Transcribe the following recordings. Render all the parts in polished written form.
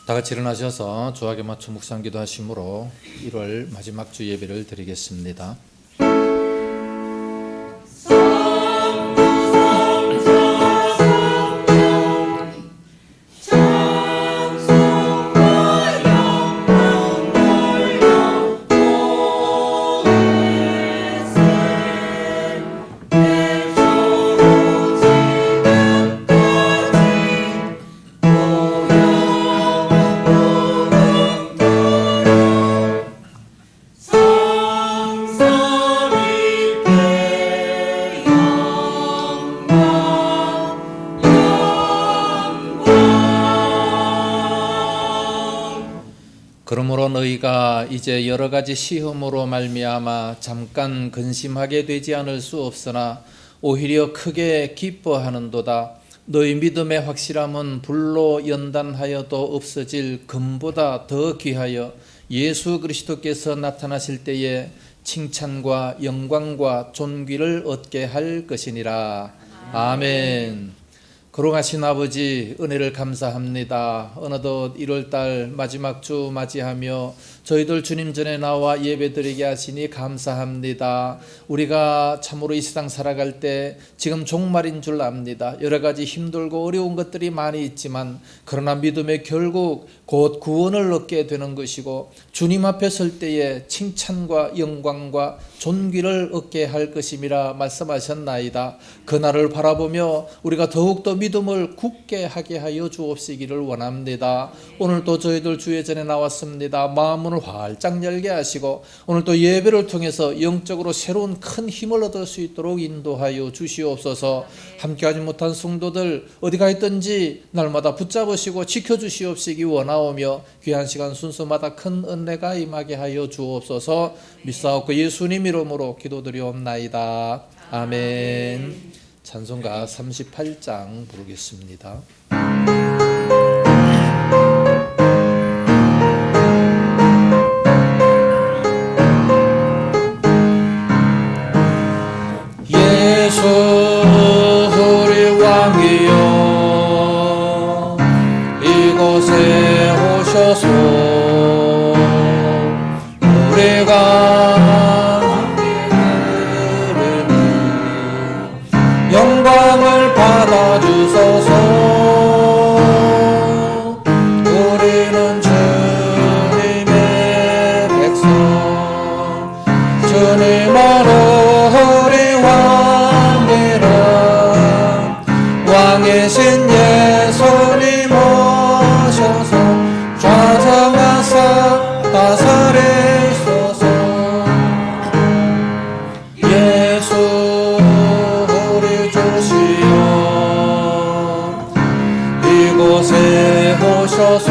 다 같이 일어나셔서 주하게 맞춰 묵상 기도하심으로 1월 마지막 주 예배를 드리겠습니다. 그러므로 너희가 이제 여러 가지 시험으로 말미암아 잠깐 근심하게 되지 않을 수 없으나 오히려 크게 기뻐하는도다. 너희 믿음의 확실함은 불로 연단하여도 없어질 금보다 더 귀하여 예수 그리스도께서 나타나실 때에 칭찬과 영광과 존귀를 얻게 할 것이니라. 아멘. 거룩하신 아버지, 은혜를 감사합니다. 어느덧 1월달 마지막 주 맞이하며 저희들 주님 전에 나와 예배드리게 하시니 감사합니다. 우리가 참으로 이 세상 살아갈 때 지금 종말인 줄 압니다. 여러 가지 힘들고 어려운 것들이 많이 있지만 그러나 믿음의 결국 곧 구원을 얻게 되는 것이고 주님 앞에 설 때에 칭찬과 영광과 존귀를 얻게 할 것임이라 말씀하셨나이다. 그날을 바라보며 우리가 더욱더 믿음을 굳게 하게 하여 주옵시기를 원합니다. 오늘도 저희들 주의 전에 나왔습니다. 마음을 활짝 열게 하시고 오늘도 예배를 통해서 영적으로 새로운 큰 힘을 얻을 수 있도록 인도하여 주시옵소서. 함께하지 못한 성도들 어디가 있든지 날마다 붙잡으시고 지켜주시옵시기 원하오며 귀한 시간 순서마다 큰 은혜가 임하게 하여 주옵소서. 믿사옵고 예수님 이름으로 기도드리옵나이다. 아멘. 찬송가 38장 부르겠습니다. 예수 우리 왕이여 이곳에 오셔서 우리가 영광을 받아주소서. 우리는 주님의 백성 주님으로 우리 왕이라 왕이신 예수님 오셔서 좌정하사 다스리소서. 예수 이곳에 오셔서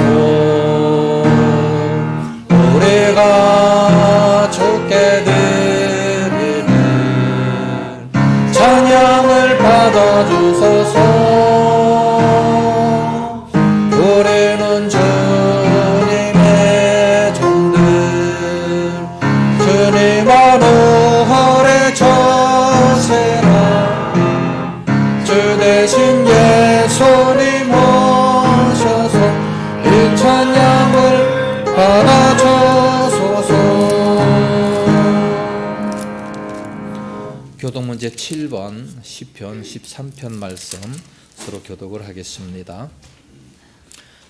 우리가 주께 드리는 찬양을 받아주소서. 우리는 주님의 종들 주님으로 오래 처세라. 주 대신 예수님 오셔서 이 찬양을 받아주소서. 교독문제 7번 시편 13편 말씀 서로 교독을 하겠습니다.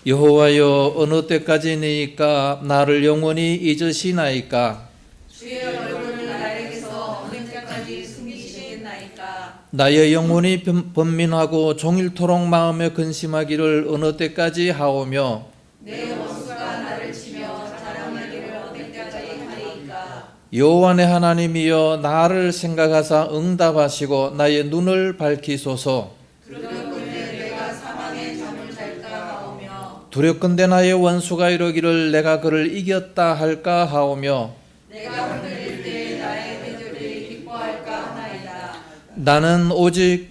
여호와여 어느 때까지니까 나를 영원히 잊으시나이까. 주의 얼굴을 나에게서 어느 때까지 숨기시겠나이까. 나의 영혼이 번민하고 종일토록 마음에 근심하기를 어느 때까지 하오며 내 원수가 나를 치며 자랑하기를 어느 때까지 하리이까. 여호와 내 하나님이여 나를 생각하사 응답하시고 나의 눈을 밝히소서. 두렵건대 내가 사망의 잠을 잘까 하오며 두렵건대 나의 원수가 이르기를 내가 그를 이겼다 할까 하오며 내가 흔들릴 때 나의 배들이 기뻐할까 하나이다. 나는 오직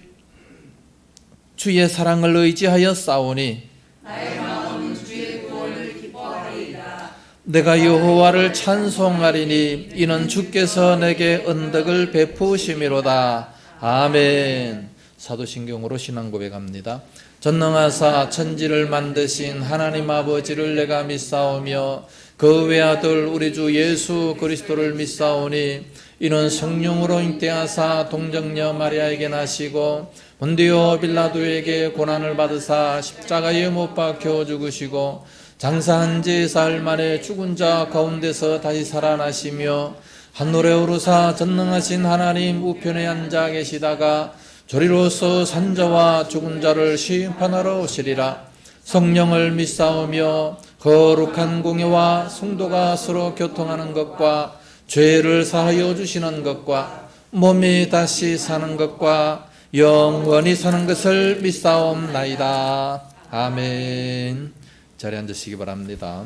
주의 사랑을 의지하여 싸우니 나의 마음은 주의 구원을 기뻐하리이다. 내가 여호와를 찬송하리니 이는 주께서 내게 은덕을 베푸심이로다. 아멘. 사도신경으로 신앙 고백합니다. 전능하사 천지를 만드신 하나님 아버지를 내가 믿사오며 그 외아들 우리 주 예수 그리스도를 믿사오니 이는 성령으로 잉태하사 동정녀 마리아에게 나시고 본디오 빌라도에게 고난을 받으사 십자가에 못 박혀 죽으시고 장사한 지 사흘 만에 죽은 자 가운데서 다시 살아나시며 하늘에 오르사 전능하신 하나님 우편에 앉아 계시다가 저리로서 산자와 죽은 자를 심판하러 오시리라. 성령을 믿사오며 거룩한 공예와 성도가 서로 교통하는 것과 죄를 사하여 주시는 것과 몸이 다시 사는 것과 영원히 사는 것을 믿사옵나이다. 아멘. 자리에 앉으시기 바랍니다.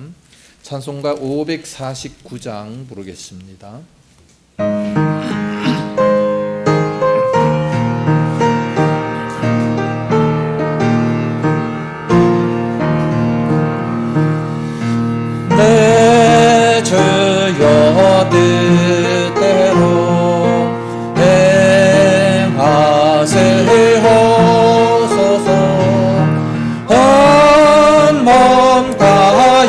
찬송가 549장 부르겠습니다. 내 주여 뜻대로 행하시옵소서. 온 몸과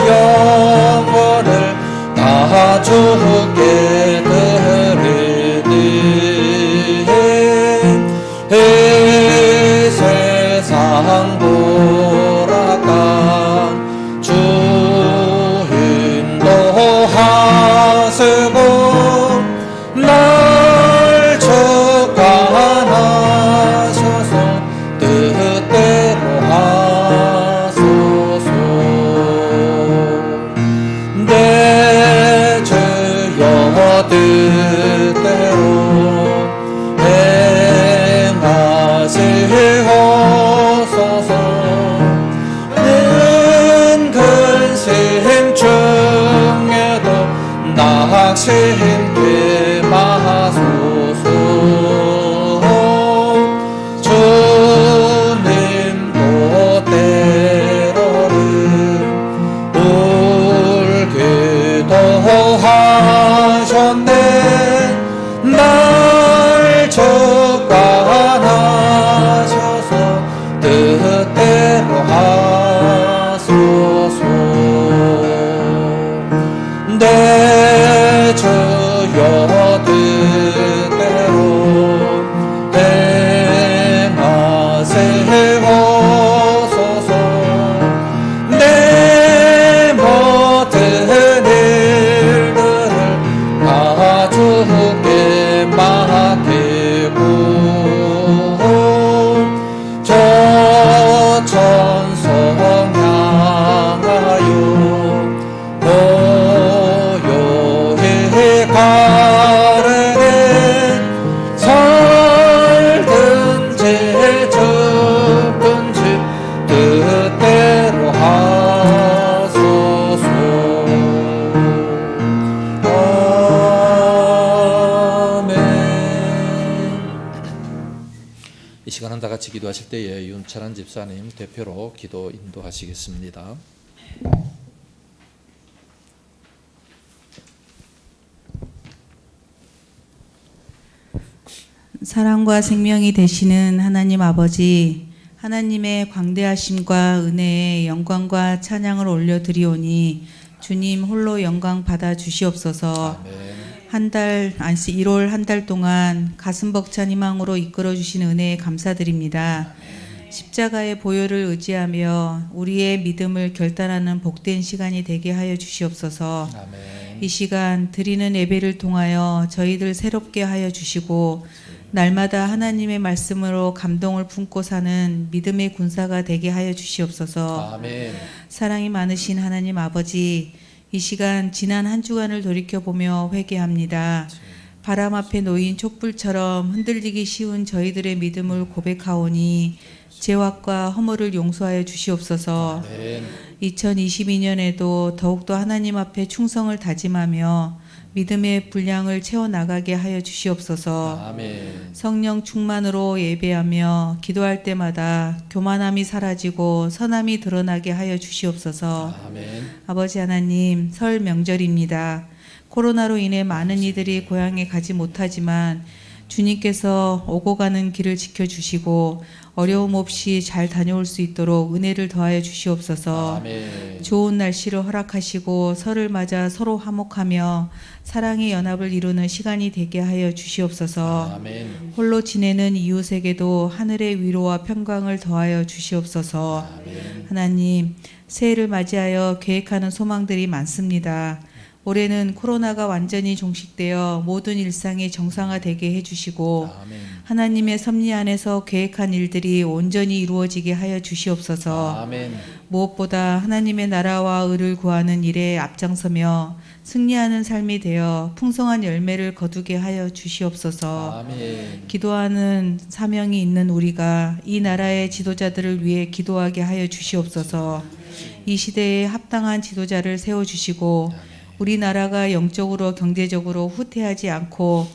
영혼을 다 주께 드리니 이 세상 보라간 주인도 하시고 날 축복하소서. 뜻대로 하소서. 내 주여 뜻대로 행하시옵소서. 는 근심 중에도 낙심케 마소서. 주님도 때로는 울기도 하셨네. 날 축복하소서. 뜻대로 하소서. 내 주여 뜻대로 행하시옵소서. 내 모든 일들을 다 주께 맡기고 저 천성 향하여 고요히 가르네. 살든지 죽든지 뜻대로 하소서. 아멘. 이 시간은 다 같이 기도하실 때에 윤찬한 집사님 대표로 기도 인도하시겠습니다. 사랑과 생명이 되시는 하나님 아버지, 하나님의 광대하심과 은혜에 영광과 찬양을 올려드리오니 주님 홀로 영광 받아 주시옵소서. 아멘. 1월 한 달 동안 가슴 벅찬 희망으로 이끌어 주신 은혜에 감사드립니다. 십자가의 보혈을 의지하며 우리의 믿음을 결단하는 복된 시간이 되게 하여 주시옵소서. 아멘. 이 시간 드리는 예배를 통하여 저희들 새롭게 하여 주시고 날마다 하나님의 말씀으로 감동을 품고 사는 믿음의 군사가 되게 하여 주시옵소서. 아멘. 사랑이 많으신 하나님 아버지, 이 시간 지난 한 주간을 돌이켜보며 회개합니다. 바람 앞에 놓인 촛불처럼 흔들리기 쉬운 저희들의 믿음을 고백하오니 죄악과 허물을 용서하여 주시옵소서. 아멘. 2022년에도 더욱더 하나님 앞에 충성을 다짐하며 믿음의 분량을 채워나가게 하여 주시옵소서. 아멘. 성령 충만으로 예배하며 기도할 때마다 교만함이 사라지고 선함이 드러나게 하여 주시옵소서. 아멘. 아버지 하나님, 설 명절입니다. 코로나로 인해 많은 이들이 고향에 가지 못하지만 주님께서 오고 가는 길을 지켜주시고 어려움 없이 잘 다녀올 수 있도록 은혜를 더하여 주시옵소서. 아멘. 좋은 날씨를 허락하시고 설을 맞아 서로 화목하며 사랑의 연합을 이루는 시간이 되게 하여 주시옵소서. 아멘. 홀로 지내는 이웃에게도 하늘의 위로와 평강을 더하여 주시옵소서. 아멘. 하나님, 새해를 맞이하여 계획하는 소망들이 많습니다. 올해는 코로나가 완전히 종식되어 모든 일상이 정상화되게 해주시고 아멘. 하나님의 섭리 안에서 계획한 일들이 온전히 이루어지게 하여 주시옵소서. 아멘. 무엇보다 하나님의 나라와 의를 구하는 일에 앞장서며 승리하는 삶이 되어 풍성한 열매를 거두게 하여 주시옵소서. 아멘. 기도하는 사명이 있는 우리가 이 나라의 지도자들을 위해 기도하게 하여 주시옵소서. 이 시대에 합당한 지도자를 세워주시고 우리나라가 영적으로 경제적으로 후퇴하지 않고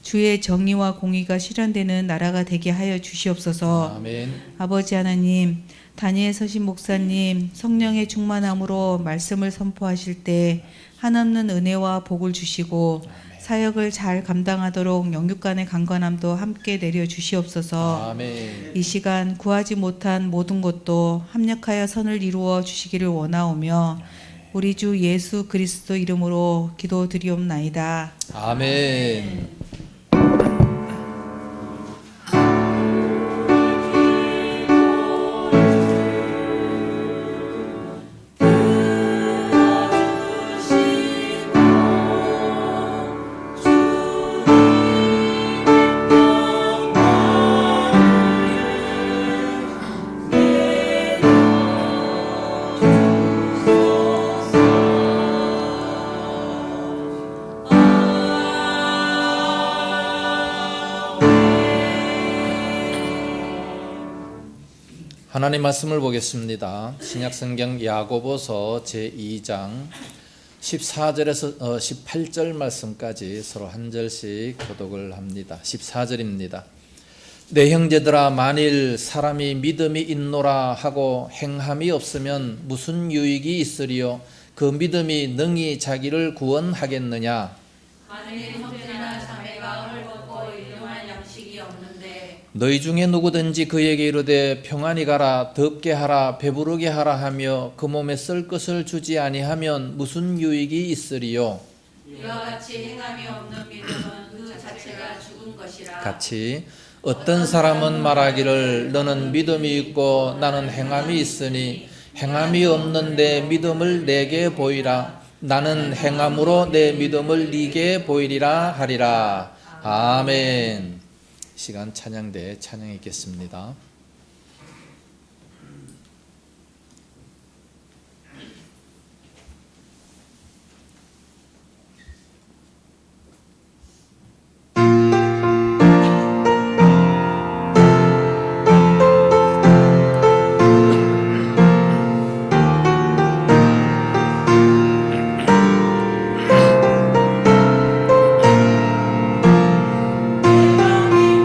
주의 정의와 공의가 실현되는 나라가 되게 하여 주시옵소서. 아멘. 아버지 하나님, 다니엘 서신 목사님 성령의 충만함으로 말씀을 선포하실 때 한없는 은혜와 복을 주시고 사역을 잘 감당하도록 영육간의 강건함도 함께 내려 주시옵소서. 아멘. 이 시간 구하지 못한 모든 것도 합력하여 선을 이루어 주시기를 원하오며 우리 주 예수 그리스도 이름으로 기도드리옵나이다. 아멘. 하나님 말씀을 보겠습니다. 신약성경 야고보서 제2장 14절에서 18절 말씀까지 서로 한 절씩 교독을 합니다. 14절입니다. 내 형제들아, 만일 사람이 믿음이 있노라 하고 행함이 없으면 무슨 유익이 있으리요? 그 믿음이 능히 자기를 구원하겠느냐? 만일 형제나 자매가 헐벗고 일용할 양식이 없는데 너희 중에 누구든지 그에게 이르되 평안히 가라, 덥게 하라, 배부르게 하라 하며 그 몸에 쓸 것을 주지 아니하면 무슨 유익이 있으리요? 이와 같이 행함이 없는 믿음은 그 자체가 죽은 것이라. 같이 어떤 사람은 말하기를 너는 믿음이 있고 나는 행함이 있으니 행함이 없는데 믿음을 내게 보이라. 나는 행함으로 내 믿음을 네게 보이리라 하리라. 아멘. 시간 찬양대 찬양 있겠습니다. 내 맘이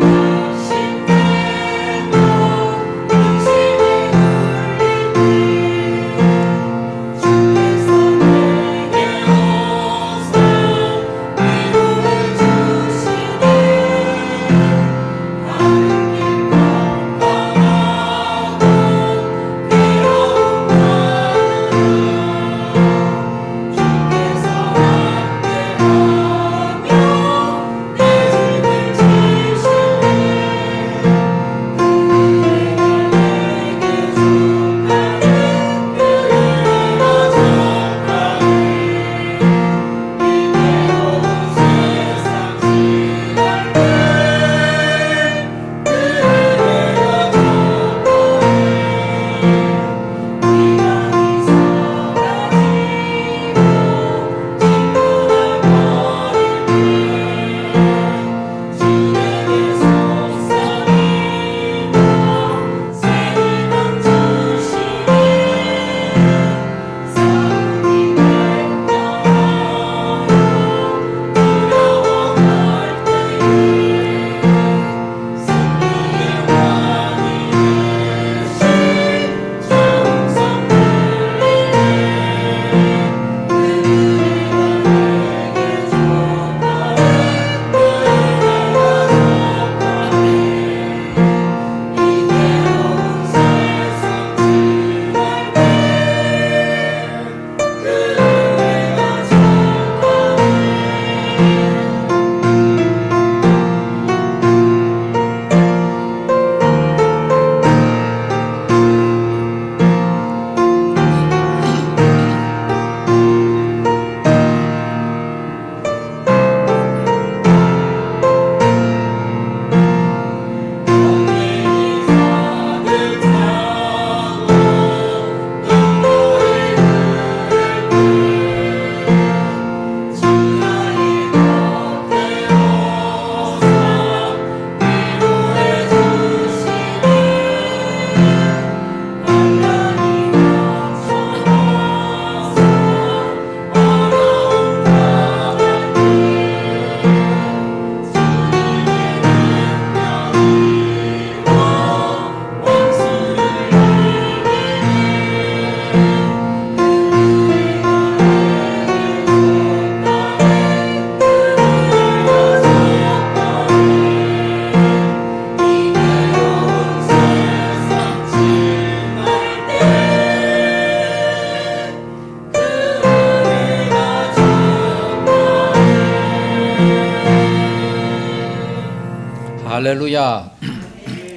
할렐루야.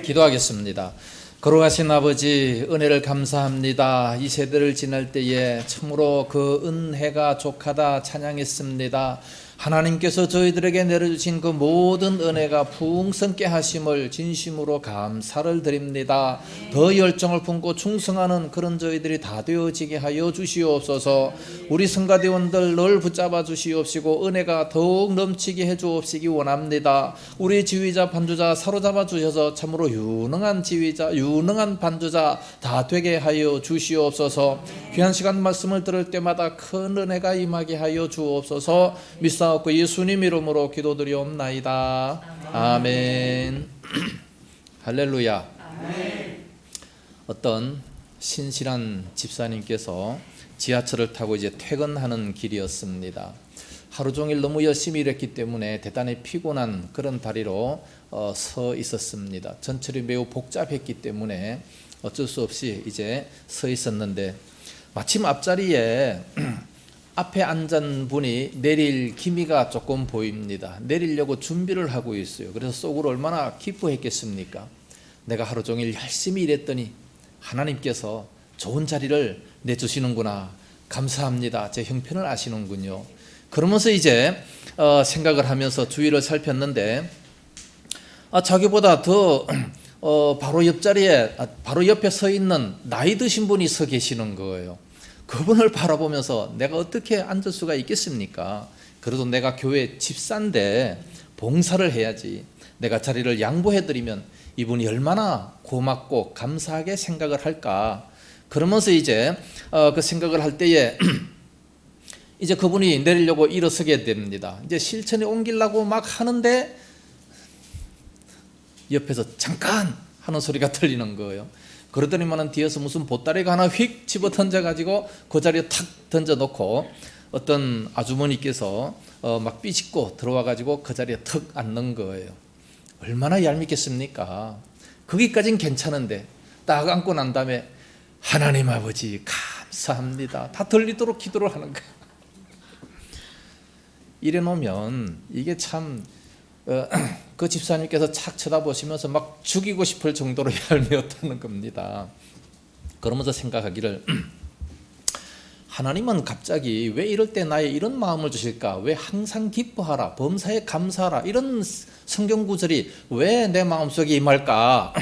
기도하겠습니다. 거룩하신 아버지, 은혜를 감사합니다. 이 세대를 지날 때에 참으로 그 은혜가 족하다 찬양했습니다. 하나님께서 저희들에게 내려주신 그 모든 은혜가 풍성케 하심을 진심으로 감사를 드립니다. 더 열정을 품고 충성하는 그런 저희들이 다 되어지게 하여 주시옵소서. 우리 성가대원들 늘 붙잡아 주시옵시고 은혜가 더욱 넘치게 해주옵시기 원합니다. 우리 지휘자 반주자 사로잡아 주셔서 참으로 유능한 지휘자 유능한 반주자 다 되게 하여 주시옵소서. 귀한 시간 말씀을 들을 때마다 큰 은혜가 임하게 하여 주옵소서. 믿사옵고 예수님 이름으로 기도드리옵나이다. 아멘. 할렐루야. 어떤 신실한 집사님께서 지하철을 타고 이제 퇴근하는 길이었습니다. 하루 종일 너무 열심히 일했기 때문에 대단히 피곤한 그런 다리로 서 있었습니다. 전철이 매우 복잡했기 때문에 어쩔 수 없이 이제 서 있었는데 마침 앞자리에 앞에 앉은 분이 내릴 기미가 조금 보입니다. 내리려고 준비를 하고 있어요. 그래서 속으로 얼마나 기뻐했겠습니까? 내가 하루 종일 열심히 일했더니 하나님께서 좋은 자리를 내주시는구나. 감사합니다. 제 형편을 아시는군요. 그러면서 이제 생각을 하면서 주위를 살폈는데 자기보다 더 바로 옆자리에 바로 옆에 서 있는 나이 드신 분이 서 계시는 거예요. 그분을 바라보면서 내가 어떻게 앉을 수가 있겠습니까? 그래도 내가 교회 집사인데 봉사를 해야지. 내가 자리를 양보해드리면 이분이 얼마나 고맙고 감사하게 생각을 할까. 그러면서 이제 그 생각을 할 때에 이제 그분이 내리려고 일어서게 됩니다. 이제 실천에 옮기려고 막 하는데 옆에서 잠깐 하는 소리가 들리는 거예요. 그러더니만은 뒤에서 무슨 보따리가 하나 휙 집어 던져가지고 그 자리에 탁 던져놓고 어떤 아주머니께서 막 삐집고 들어와가지고 그 자리에 턱 앉는 거예요. 얼마나 얄밉겠습니까? 거기까진 괜찮은데 딱 앉고 난 다음에 하나님 아버지 감사합니다. 다 들리도록 기도를 하는 거예요. 이래 놓으면 이게 참 그 집사님께서 착 쳐다보시면서 막 죽이고 싶을 정도로 얄미웠다는 겁니다. 그러면서 생각하기를 하나님은 갑자기 왜 이럴 때 나의 이런 마음을 주실까? 왜 항상 기뻐하라, 범사에 감사하라 이런 성경 구절이 왜 내 마음속에 임할까?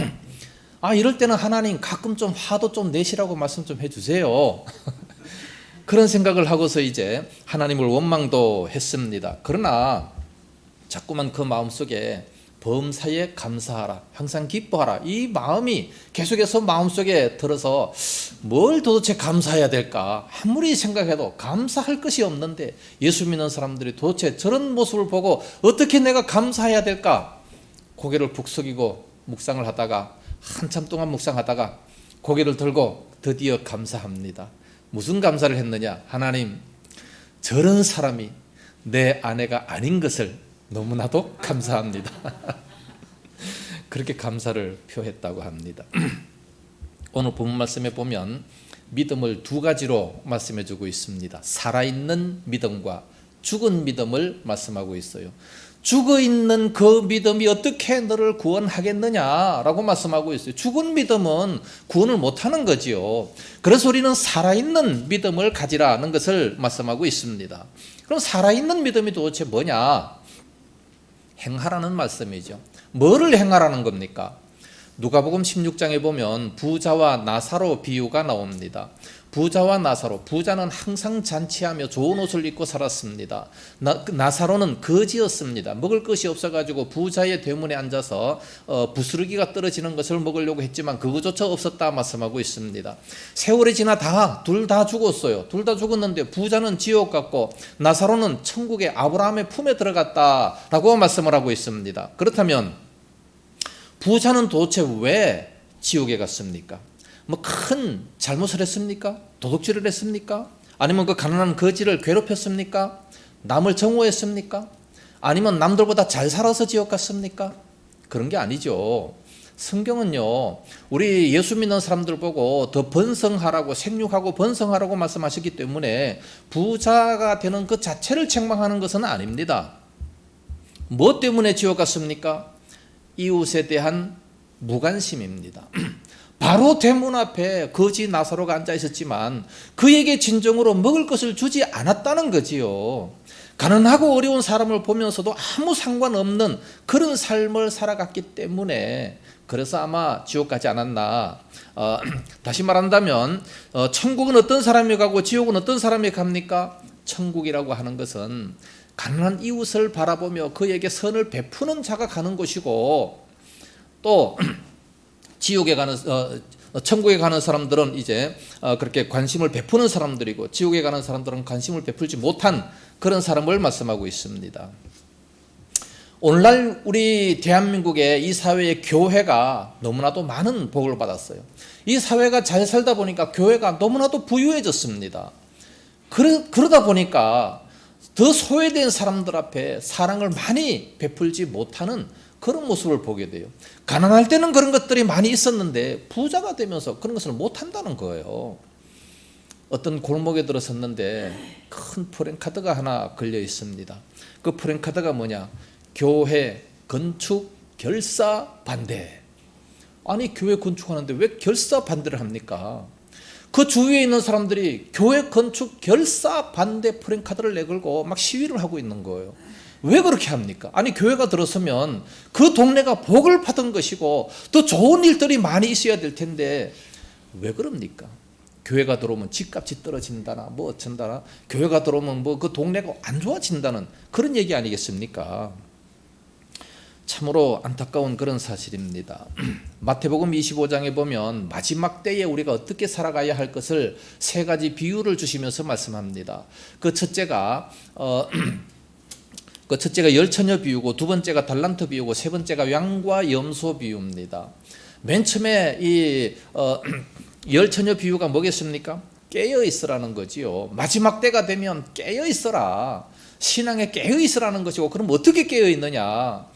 이럴 때는 하나님 가끔 좀 화도 좀 내시라고 말씀 좀 해주세요. 그런 생각을 하고서 이제 하나님을 원망도 했습니다. 그러나 자꾸만 그 마음속에 범사에 감사하라, 항상 기뻐하라 이 마음이 계속해서 마음속에 들어서 뭘 도대체 감사해야 될까? 아무리 생각해도 감사할 것이 없는데 예수 믿는 사람들이 도대체 저런 모습을 보고 어떻게 내가 감사해야 될까? 고개를 푹 숙이고 묵상을 하다가 한참 동안 묵상하다가 고개를 들고 드디어 감사합니다. 무슨 감사를 했느냐? 하나님, 저런 사람이 내 아내가 아닌 것을 너무나도 감사합니다. 그렇게 감사를 표했다고 합니다. 오늘 본문 말씀에 보면 믿음을 두 가지로 말씀해 주고 있습니다. 살아있는 믿음과 죽은 믿음을 말씀하고 있어요. 죽어있는 그 믿음이 어떻게 너를 구원하겠느냐라고 말씀하고 있어요. 죽은 믿음은 구원을 못하는 거지요. 그래서 우리는 살아있는 믿음을 가지라는 것을 말씀하고 있습니다. 그럼 살아있는 믿음이 도대체 뭐냐? 행하라는 말씀이죠. 뭐를 행하라는 겁니까? 누가복음 16장에 보면 부자와 나사로 비유가 나옵니다. 부자와 나사로, 부자는 항상 잔치하며 좋은 옷을 입고 살았습니다. 나사로는 거지였습니다. 먹을 것이 없어가지고 부자의 대문에 앉아서 부스러기가 떨어지는 것을 먹으려고 했지만 그거조차 없었다 말씀하고 있습니다. 세월이 지나 둘 다 죽었어요. 둘 다 죽었는데 부자는 지옥 갔고 나사로는 천국의 아브라함의 품에 들어갔다라고 말씀을 하고 있습니다. 그렇다면 부자는 도대체 왜 지옥에 갔습니까? 뭐 큰 잘못을 했습니까? 도둑질을 했습니까? 아니면 그 가난한 거지를 괴롭혔습니까? 남을 정오했습니까? 아니면 남들보다 잘 살아서 지옥 갔습니까? 그런 게 아니죠. 성경은요, 우리 예수 믿는 사람들 보고 더 번성하라고, 생육하고 번성하라고 말씀하셨기 때문에 부자가 되는 그 자체를 책망하는 것은 아닙니다. 뭐 때문에 지옥 갔습니까? 이웃에 대한 무관심입니다. 바로 대문 앞에 거지 나사로가 앉아 있었지만 그에게 진정으로 먹을 것을 주지 않았다는 거지요. 가난하고 어려운 사람을 보면서도 아무 상관없는 그런 삶을 살아갔기 때문에 그래서 아마 지옥 가지 않았나. 다시 말한다면 천국은 어떤 사람이 가고 지옥은 어떤 사람이 갑니까? 천국이라고 하는 것은 가난한 이웃을 바라보며 그에게 선을 베푸는 자가 가는 곳이고, 또 지옥에 가는 천국에 가는 사람들은 이제 그렇게 관심을 베푸는 사람들이고, 지옥에 가는 사람들은 관심을 베풀지 못한 그런 사람을 말씀하고 있습니다. 오늘날 우리 대한민국의 이 사회의 교회가 너무나도 많은 복을 받았어요. 이 사회가 잘 살다 보니까 교회가 너무나도 부유해졌습니다. 그러다 보니까 더 소외된 사람들 앞에 사랑을 많이 베풀지 못하는 그런 모습을 보게 돼요. 가난할 때는 그런 것들이 많이 있었는데 부자가 되면서 그런 것을 못한다는 거예요. 어떤 골목에 들어섰는데 큰 프랜카드가 하나 걸려 있습니다. 그 프랜카드가 뭐냐? 교회 건축 결사 반대. 아니, 교회 건축하는데 왜 결사 반대를 합니까? 그 주위에 있는 사람들이 교회 건축 결사 반대 프랜카드를 내걸고 막 시위를 하고 있는 거예요. 왜 그렇게 합니까? 아니, 교회가 들어서면 그 동네가 복을 받은 것이고 더 좋은 일들이 많이 있어야 될 텐데 왜 그럽니까? 교회가 들어오면 집값이 떨어진다나 뭐 어쩐다나, 교회가 들어오면 뭐 그 동네가 안 좋아진다는 그런 얘기 아니겠습니까? 참으로 안타까운 그런 사실입니다. 마태복음 25장에 보면 마지막 때에 우리가 어떻게 살아가야 할 것을 세 가지 비유를 주시면서 말씀합니다. 그 첫째가 열처녀 비유고, 두 번째가 달란트 비유고, 세 번째가 양과 염소 비유입니다. 맨 처음에 이 열처녀 비유가 뭐겠습니까? 깨어 있으라는 거지요. 마지막 때가 되면 깨어 있어라. 신앙에 깨어 있으라는 것이고, 그럼 어떻게 깨어 있느냐?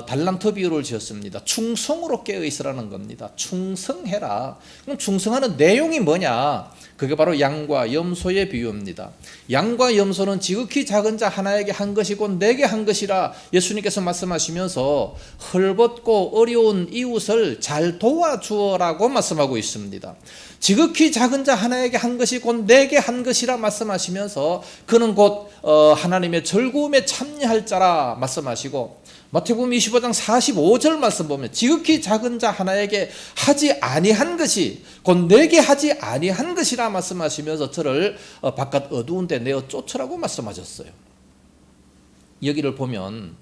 달란트 비유를 지었습니다. 충성으로 깨어 있으라는 겁니다. 충성해라. 그럼 충성하는 내용이 뭐냐? 그게 바로 양과 염소의 비유입니다. 양과 염소는 지극히 작은 자 하나에게 한 것이고 내게 한 것이라 예수님께서 말씀하시면서 헐벗고 어려운 이웃을 잘 도와주어라고 말씀하고 있습니다. 지극히 작은 자 하나에게 한 것이 곧 내게 한 것이라 말씀하시면서 그는 곧 하나님의 즐거움에 참여할 자라 말씀하시고, 마태복음 25장 45절 말씀 보면 지극히 작은 자 하나에게 하지 아니한 것이 곧 내게 하지 아니한 것이라 말씀하시면서 저를 바깥 어두운 데 내어 쫓으라고 말씀하셨어요. 여기를 보면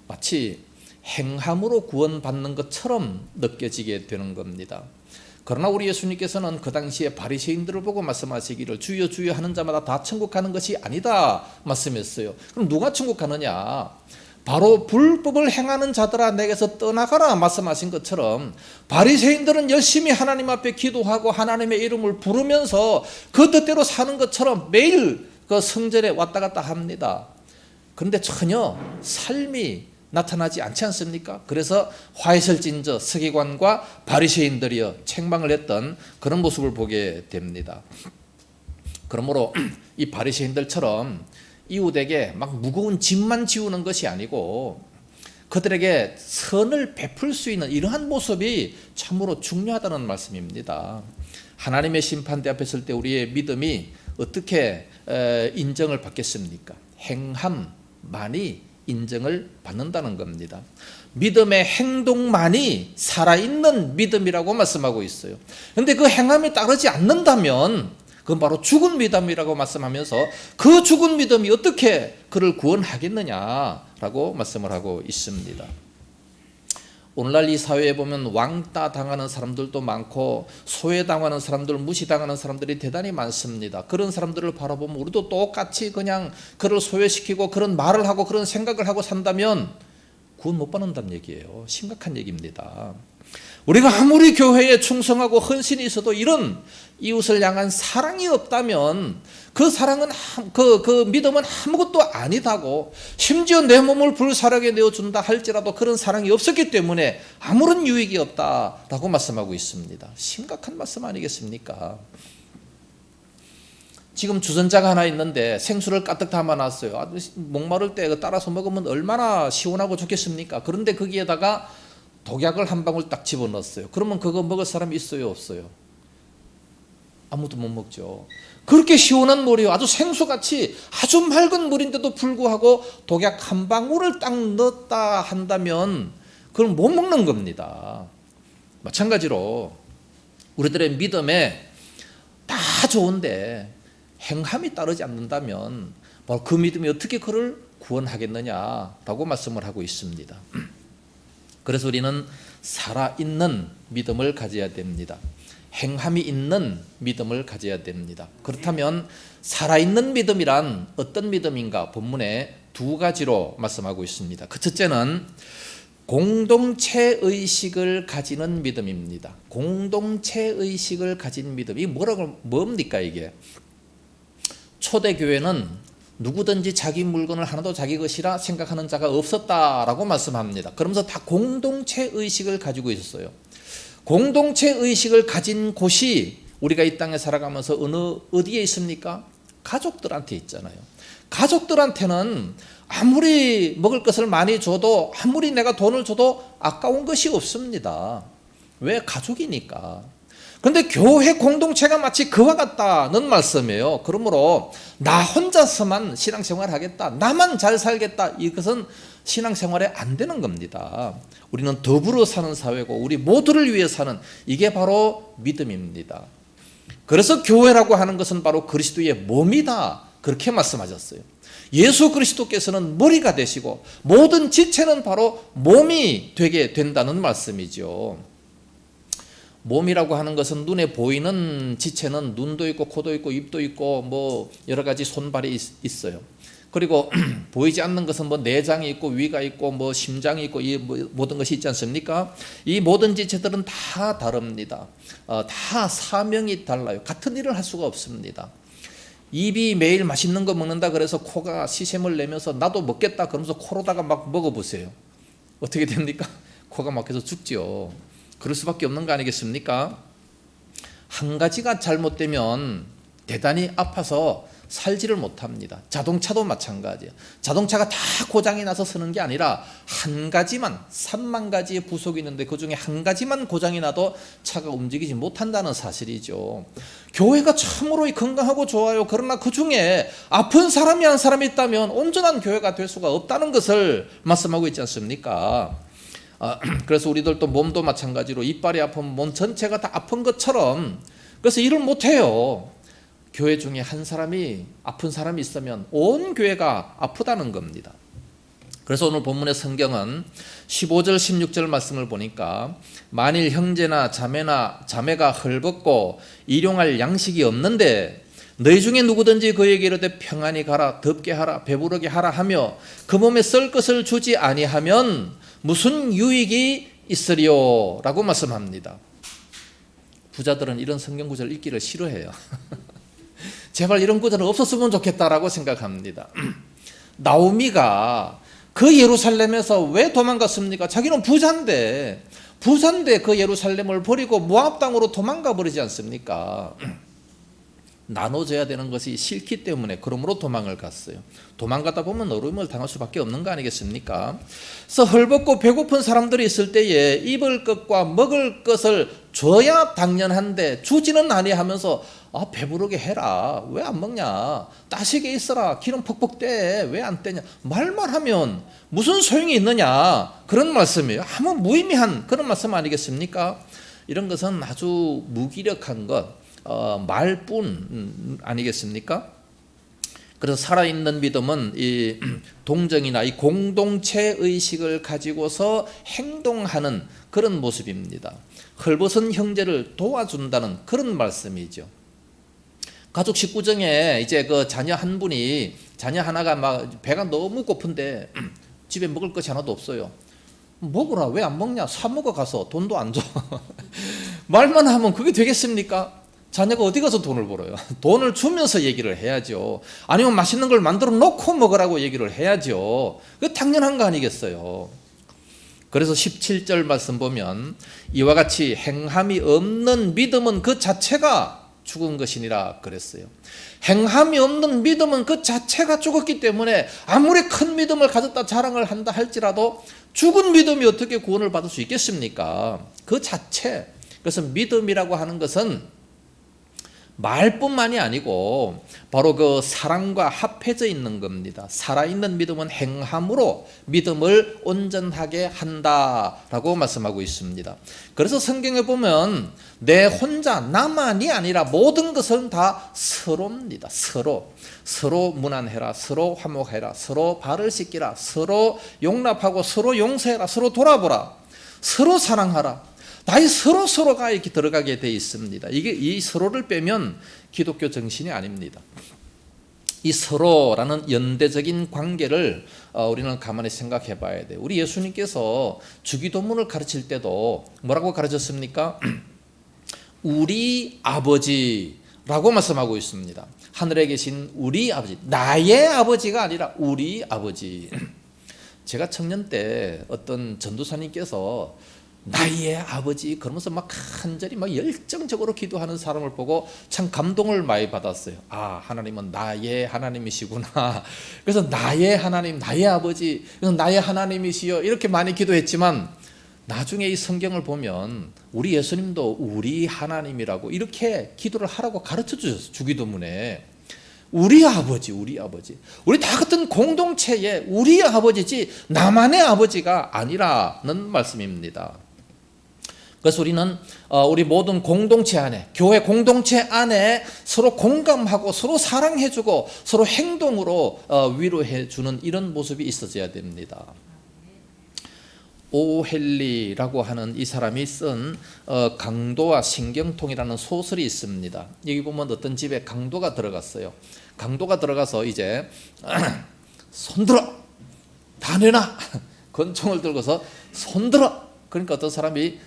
마치 행함으로 구원받는 것처럼 느껴지게 되는 겁니다. 그러나 우리 예수님께서는 그 당시에 바리새인들을 보고 말씀하시기를 주여 주여 하는 자마다 다 천국 가는 것이 아니다 말씀했어요. 그럼 누가 천국 가느냐? 바로 불법을 행하는 자들아 내게서 떠나가라 말씀하신 것처럼 바리새인들은 열심히 하나님 앞에 기도하고 하나님의 이름을 부르면서 그 뜻대로 사는 것처럼 매일 그 성전에 왔다 갔다 합니다. 그런데 전혀 삶이 나타나지 않지 않습니까? 그래서 화이설진저 서기관과 바리새인들이여 책망을 했던 그런 모습을 보게 됩니다. 그러므로 이 바리새인들처럼 이웃에게 막 무거운 짐만 지우는 것이 아니고 그들에게 선을 베풀 수 있는 이러한 모습이 참으로 중요하다는 말씀입니다. 하나님의 심판대 앞에 설 때 우리의 믿음이 어떻게 인정을 받겠습니까? 행함만이 인정을 받는다는 겁니다. 믿음의 행동만이 살아있는 믿음이라고 말씀하고 있어요. 그런데 그 행함이 따르지 않는다면 그건 바로 죽은 믿음이라고 말씀하면서 그 죽은 믿음이 어떻게 그를 구원하겠느냐라고 말씀을 하고 있습니다. 오늘날 이 사회에 보면 왕따 당하는 사람들도 많고 소외당하는 사람들, 무시당하는 사람들이 대단히 많습니다. 그런 사람들을 바라보면 우리도 똑같이 그냥 그를 소외시키고 그런 말을 하고 그런 생각을 하고 산다면 구원 못 받는다는 얘기예요. 심각한 얘기입니다. 우리가 아무리 교회에 충성하고 헌신이 있어도 이런 이웃을 향한 사랑이 없다면 그 사랑은 그 믿음은 아무것도 아니다고, 심지어 내 몸을 불사르게 내어준다 할지라도 그런 사랑이 없었기 때문에 아무런 유익이 없다라고 말씀하고 있습니다. 심각한 말씀 아니겠습니까? 지금 주전자가 하나 있는데 생수를 가득 담아놨어요. 목마를 때 따라서 먹으면 얼마나 시원하고 좋겠습니까? 그런데 거기에다가 독약을 한 방울 딱 집어넣었어요. 그러면 그거 먹을 사람이 있어요, 없어요? 아무도 못 먹죠. 그렇게 시원한 물이요, 아주 생수같이 아주 맑은 물인데도 불구하고 독약 한 방울을 딱 넣었다 한다면 그걸 못 먹는 겁니다. 마찬가지로 우리들의 믿음에 다 좋은데 행함이 따르지 않는다면 그 믿음이 어떻게 그를 구원하겠느냐라고 말씀을 하고 있습니다. 그래서 우리는 살아있는 믿음을 가져야 됩니다. 행함이 있는 믿음을 가져야 됩니다. 그렇다면 살아있는 믿음이란 어떤 믿음인가? 본문에 두 가지로 말씀하고 있습니다. 그 첫째는 공동체 의식을 가지는 믿음입니다. 공동체 의식을 가진 믿음. 이게 뭡니까 이게? 초대교회는 누구든지 자기 물건을 하나도 자기 것이라 생각하는 자가 없었다라고 말씀합니다. 그러면서 다 공동체 의식을 가지고 있었어요. 공동체 의식을 가진 곳이 우리가 이 땅에 살아가면서 어디에 있습니까? 가족들한테 있잖아요. 가족들한테는 아무리 먹을 것을 많이 줘도, 아무리 내가 돈을 줘도 아까운 것이 없습니다. 왜? 가족이니까. 그런데 교회 공동체가 마치 그와 같다는 말씀이에요. 그러므로 나 혼자서만 신앙생활 하겠다, 나만 잘 살겠다, 이것은 신앙생활에 안 되는 겁니다. 우리는 더불어 사는 사회고 우리 모두를 위해 사는, 이게 바로 믿음입니다. 그래서 교회라고 하는 것은 바로 그리스도의 몸이다, 그렇게 말씀하셨어요. 예수 그리스도께서는 머리가 되시고 모든 지체는 바로 몸이 되게 된다는 말씀이죠. 몸이라고 하는 것은 눈에 보이는 지체는 눈도 있고 코도 있고 입도 있고 뭐 여러 가지 손발이 있어요. 그리고 보이지 않는 것은 뭐 내장이 있고 위가 있고 뭐 심장이 있고 이 모든 것이 있지 않습니까? 이 모든 지체들은 다 다릅니다. 다 사명이 달라요. 같은 일을 할 수가 없습니다. 입이 매일 맛있는 거 먹는다 그래서 코가 시샘을 내면서 나도 먹겠다 그러면서 코로다가 막 먹어보세요. 어떻게 됩니까? 코가 막혀서 죽죠. 그럴 수밖에 없는 거 아니겠습니까? 한 가지가 잘못되면 대단히 아파서 살지를 못합니다. 자동차도 마찬가지예요. 자동차가 다 고장이 나서 쓰는 게 아니라 한 가지만, 3만 가지의 부속이 있는데 그 중에 한 가지만 고장이 나도 차가 움직이지 못한다는 사실이죠. 교회가 참으로 건강하고 좋아요. 그러나 그 중에 아픈 사람이 한 사람이 있다면 온전한 교회가 될 수가 없다는 것을 말씀하고 있지 않습니까? 그래서 우리들도 몸도 마찬가지로 이빨이 아프면 몸 전체가 다 아픈 것처럼, 그래서 일을 못해요. 교회 중에 한 사람이 아픈 사람이 있으면 온 교회가 아프다는 겁니다. 그래서 오늘 본문의 성경은 15절 16절 말씀을 보니까 만일 형제나 자매가 헐벗고 일용할 양식이 없는데 너희 중에 누구든지 그에게 이르되 평안히 가라, 덥게 하라, 배부르게 하라 하며 그 몸에 쓸 것을 주지 아니하면 무슨 유익이 있으리요? 라고 말씀합니다. 부자들은 이런 성경 구절을 읽기를 싫어해요. 제발 이런 구절은 없었으면 좋겠다라고 생각합니다. 나오미가 그 예루살렘에서 왜 도망갔습니까? 자기는 부자인데 그 예루살렘을 버리고 모압 땅으로 도망가 버리지 않습니까? 나눠져야 되는 것이 싫기 때문에 그러므로 도망을 갔어요. 도망가다 보면 어려움을 당할 수밖에 없는 거 아니겠습니까? 그래서 헐벗고 배고픈 사람들이 있을 때에 입을 것과 먹을 것을 줘야 당연한데 주지는 아니하면서 배부르게 해라, 왜 안 먹냐, 따시게 있어라, 기름 퍽퍽 떼, 왜 안 떼냐, 말만 하면 무슨 소용이 있느냐, 그런 말씀이에요. 아무 무의미한 그런 말씀 아니겠습니까? 이런 것은 아주 무기력한 것, 말뿐 아니겠습니까? 그래서 살아있는 믿음은 이 동정이나 이 공동체 의식을 가지고서 행동하는 그런 모습입니다. 헐벗은 형제를 도와준다는 그런 말씀이죠. 가족 식구 중에 이제 그 자녀 하나가 막 배가 너무 고픈데 집에 먹을 것이 하나도 없어요. 먹으라, 왜 안 먹냐, 사 먹어 가서, 돈도 안 줘. 말만 하면 그게 되겠습니까? 자녀가 어디 가서 돈을 벌어요? 돈을 주면서 얘기를 해야죠. 아니면 맛있는 걸 만들어 놓고 먹으라고 얘기를 해야죠. 그게 당연한 거 아니겠어요? 그래서 17절 말씀 보면 이와 같이 행함이 없는 믿음은 그 자체가 죽은 것이니라 그랬어요. 행함이 없는 믿음은 그 자체가 죽었기 때문에 아무리 큰 믿음을 가졌다 자랑을 한다 할지라도 죽은 믿음이 어떻게 구원을 받을 수 있겠습니까? 그 자체. 그래서 믿음이라고 하는 것은 말뿐만이 아니고 바로 그 사랑과 합해져 있는 겁니다. 살아있는 믿음은 행함으로 믿음을 온전하게 한다라고 말씀하고 있습니다. 그래서 성경에 보면 내 혼자 나만이 아니라 모든 것은 다 서로입니다. 서로 무난해라, 서로 화목해라, 서로 발을 씻기라, 서로 용납하고 서로 용서해라, 서로 돌아보라, 서로 사랑하라. 다 서로가 이렇게 들어가게 돼 있습니다. 이게 이 서로를 빼면 기독교 정신이 아닙니다. 이 서로라는 연대적인 관계를 우리는 가만히 생각해 봐야 돼요. 우리 예수님께서 주기도문을 가르칠 때도 뭐라고 가르쳤습니까? 우리 아버지라고 말씀하고 있습니다. 하늘에 계신 우리 아버지, 나의 아버지가 아니라 우리 아버지. 제가 청년 때 어떤 전도사님께서 나의 아버지 그러면서 막 간절히 막 열정적으로 기도하는 사람을 보고 참 감동을 많이 받았어요. 아, 하나님은 나의 하나님이시구나. 그래서 나의 하나님, 나의 아버지, 나의 하나님이시여 이렇게 많이 기도했지만 나중에 이 성경을 보면 우리 예수님도 우리 하나님이라고 이렇게 기도를 하라고 가르쳐 주셨어요. 주기도문에. 우리 아버지. 우리 다 같은 공동체의 우리 아버지지 나만의 아버지가 아니라는 말씀입니다. 그래서 우리는 우리 모든 공동체 안에, 교회 공동체 안에 서로 공감하고 서로 사랑해주고 서로 행동으로 위로해주는 이런 모습이 있어져야 됩니다. 오헬리라고 하는 이 사람이 쓴 강도와 신경통이라는 소설이 있습니다. 여기 보면 어떤 집에 강도가 들어갔어요. 강도가 들어가서 이제 손들어, 다 내놔, 권총을 들고서 손들어. 그러니까 어떤 사람이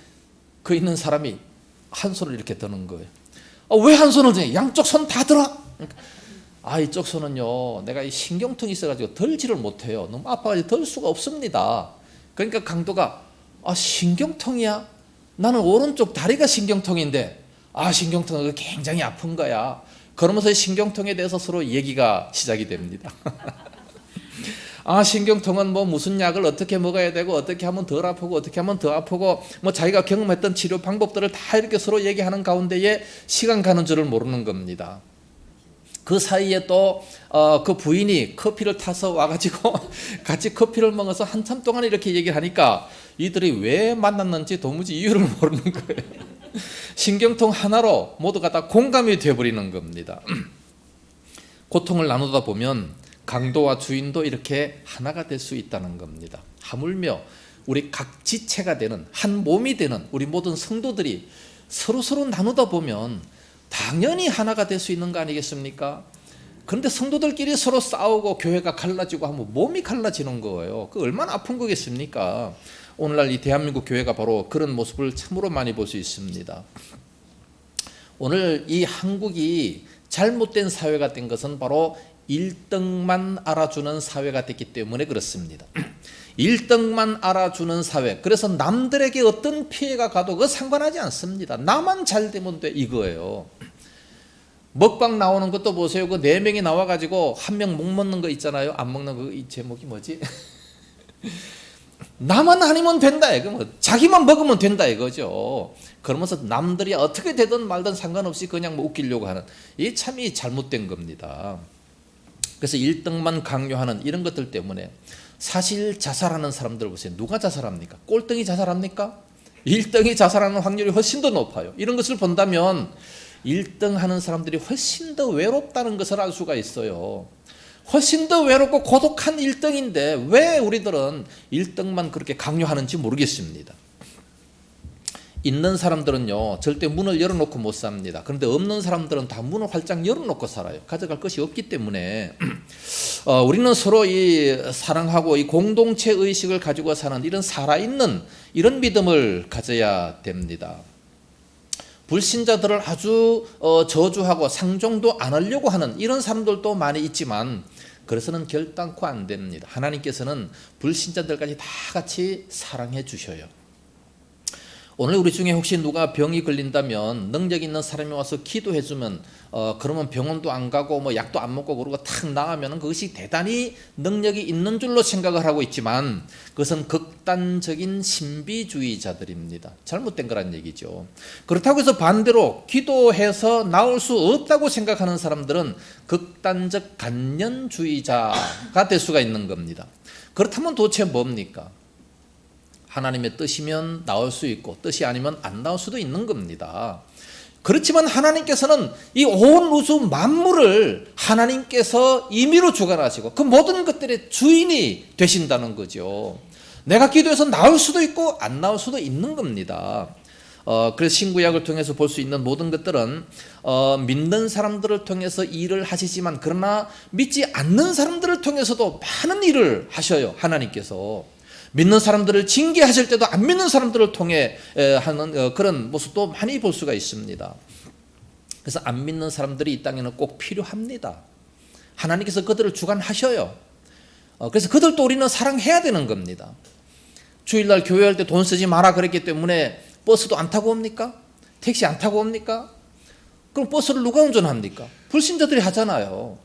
그 있는 사람이 한 손을 이렇게 드는 거예요. 왜 한 손을 드? 양쪽 손 다 들어. 이쪽 손은요, 내가 이 신경통이 있어가지고 들지를 못해요. 너무 아파가지고 들 수가 없습니다. 그러니까 강도가 신경통이야? 나는 오른쪽 다리가 신경통인데 신경통은 굉장히 아픈 거야. 그러면서 신경통에 대해서 서로 얘기가 시작이 됩니다. 신경통은 뭐 무슨 약을 어떻게 먹어야 되고 어떻게 하면 덜 아프고 어떻게 하면 더 아프고 뭐 자기가 경험했던 치료 방법들을 다 이렇게 서로 얘기하는 가운데에 시간 가는 줄을 모르는 겁니다. 그 사이에 또 그 부인이 커피를 타서 와가지고 같이 커피를 먹어서 한참 동안 이렇게 얘기를 하니까 이들이 왜 만났는지 도무지 이유를 모르는 거예요. 신경통 하나로 모두가 다 공감이 되어버리는 겁니다. 고통을 나누다 보면 강도와 주인도 이렇게 하나가 될 수 있다는 겁니다. 하물며 우리 각 지체가 되는 한 몸이 되는 우리 모든 성도들이 서로 나누다 보면 당연히 하나가 될 수 있는 거 아니겠습니까? 그런데 성도들끼리 서로 싸우고 교회가 갈라지고 하면 몸이 갈라지는 거예요. 그 얼마나 아픈 거겠습니까? 오늘날 이 대한민국 교회가 바로 그런 모습을 참으로 많이 볼 수 있습니다. 오늘 이 한국이 잘못된 사회가 된 것은 바로 1등만 알아주는 사회가 됐기 때문에 그렇습니다. 1등만 알아주는 사회. 그래서 남들에게 어떤 피해가 가도 그거 상관하지 않습니다. 나만 잘 되면 돼 이거예요. 먹방 나오는 것도 보세요. 그 4명이 나와가지고 한 명 못 먹는 거 있잖아요. 안 먹는 거 이 제목이 뭐지? 나만 아니면 된다 이거. 자기만 먹으면 된다 이거죠. 그러면서 남들이 어떻게 되든 말든 상관없이 그냥 뭐 웃기려고 하는 이 참이 잘못된 겁니다. 그래서 1등만 강요하는 이런 것들 때문에 사실 자살하는 사람들 보세요. 누가 자살합니까? 꼴등이 자살합니까? 1등이 자살하는 확률이 훨씬 더 높아요. 이런 것을 본다면 1등 하는 사람들이 훨씬 더 외롭다는 것을 알 수가 있어요. 훨씬 더 외롭고 고독한 1등인데 왜 우리들은 1등만 그렇게 강요하는지 모르겠습니다. 있는 사람들은요 절대 문을 열어놓고 못 삽니다. 그런데 없는 사람들은 다 문을 활짝 열어놓고 살아요. 가져갈 것이 없기 때문에 우리는 서로 이 사랑하고 이 공동체 의식을 가지고 사는 이런 살아있는 이런 믿음을 가져야 됩니다. 불신자들을 아주 저주하고 상종도 안 하려고 하는 이런 사람들도 많이 있지만 그래서는 결단코 안 됩니다. 하나님께서는 불신자들까지 다 같이 사랑해 주셔요. 오늘 우리 중에 혹시 누가 병이 걸린다면 능력 있는 사람이 와서 기도해주면 그러면 병원도 안 가고 뭐 약도 안 먹고 그러고 탁 나가면 그것이 대단히 능력이 있는 줄로 생각을 하고 있지만 그것은 극단적인 신비주의자들입니다. 잘못된 거란 얘기죠. 그렇다고 해서 반대로 기도해서 나올 수 없다고 생각하는 사람들은 극단적 간연주의자가 될 수가 있는 겁니다. 그렇다면 도대체 뭡니까? 하나님의 뜻이면 나올 수 있고 뜻이 아니면 안 나올 수도 있는 겁니다. 그렇지만 하나님께서는 이 온 우주 만물을 하나님께서 임의로 주관하시고 그 모든 것들의 주인이 되신다는 거죠. 내가 기도해서 나올 수도 있고 안 나올 수도 있는 겁니다. 그래서 신구약을 통해서 볼 수 있는 모든 것들은 믿는 사람들을 통해서 일을 하시지만 그러나 믿지 않는 사람들을 통해서도 많은 일을 하셔요. 하나님께서 믿는 사람들을 징계하실 때도 안 믿는 사람들을 통해 하는 그런 모습도 많이 볼 수가 있습니다. 그래서 안 믿는 사람들이 이 땅에는 꼭 필요합니다. 하나님께서 그들을 주관하셔요. 그래서 그들도 우리는 사랑해야 되는 겁니다. 주일날 교회할 때 돈 쓰지 마라 그랬기 때문에 버스도 안 타고 옵니까? 택시 안 타고 옵니까? 그럼 버스를 누가 운전합니까? 불신자들이 하잖아요.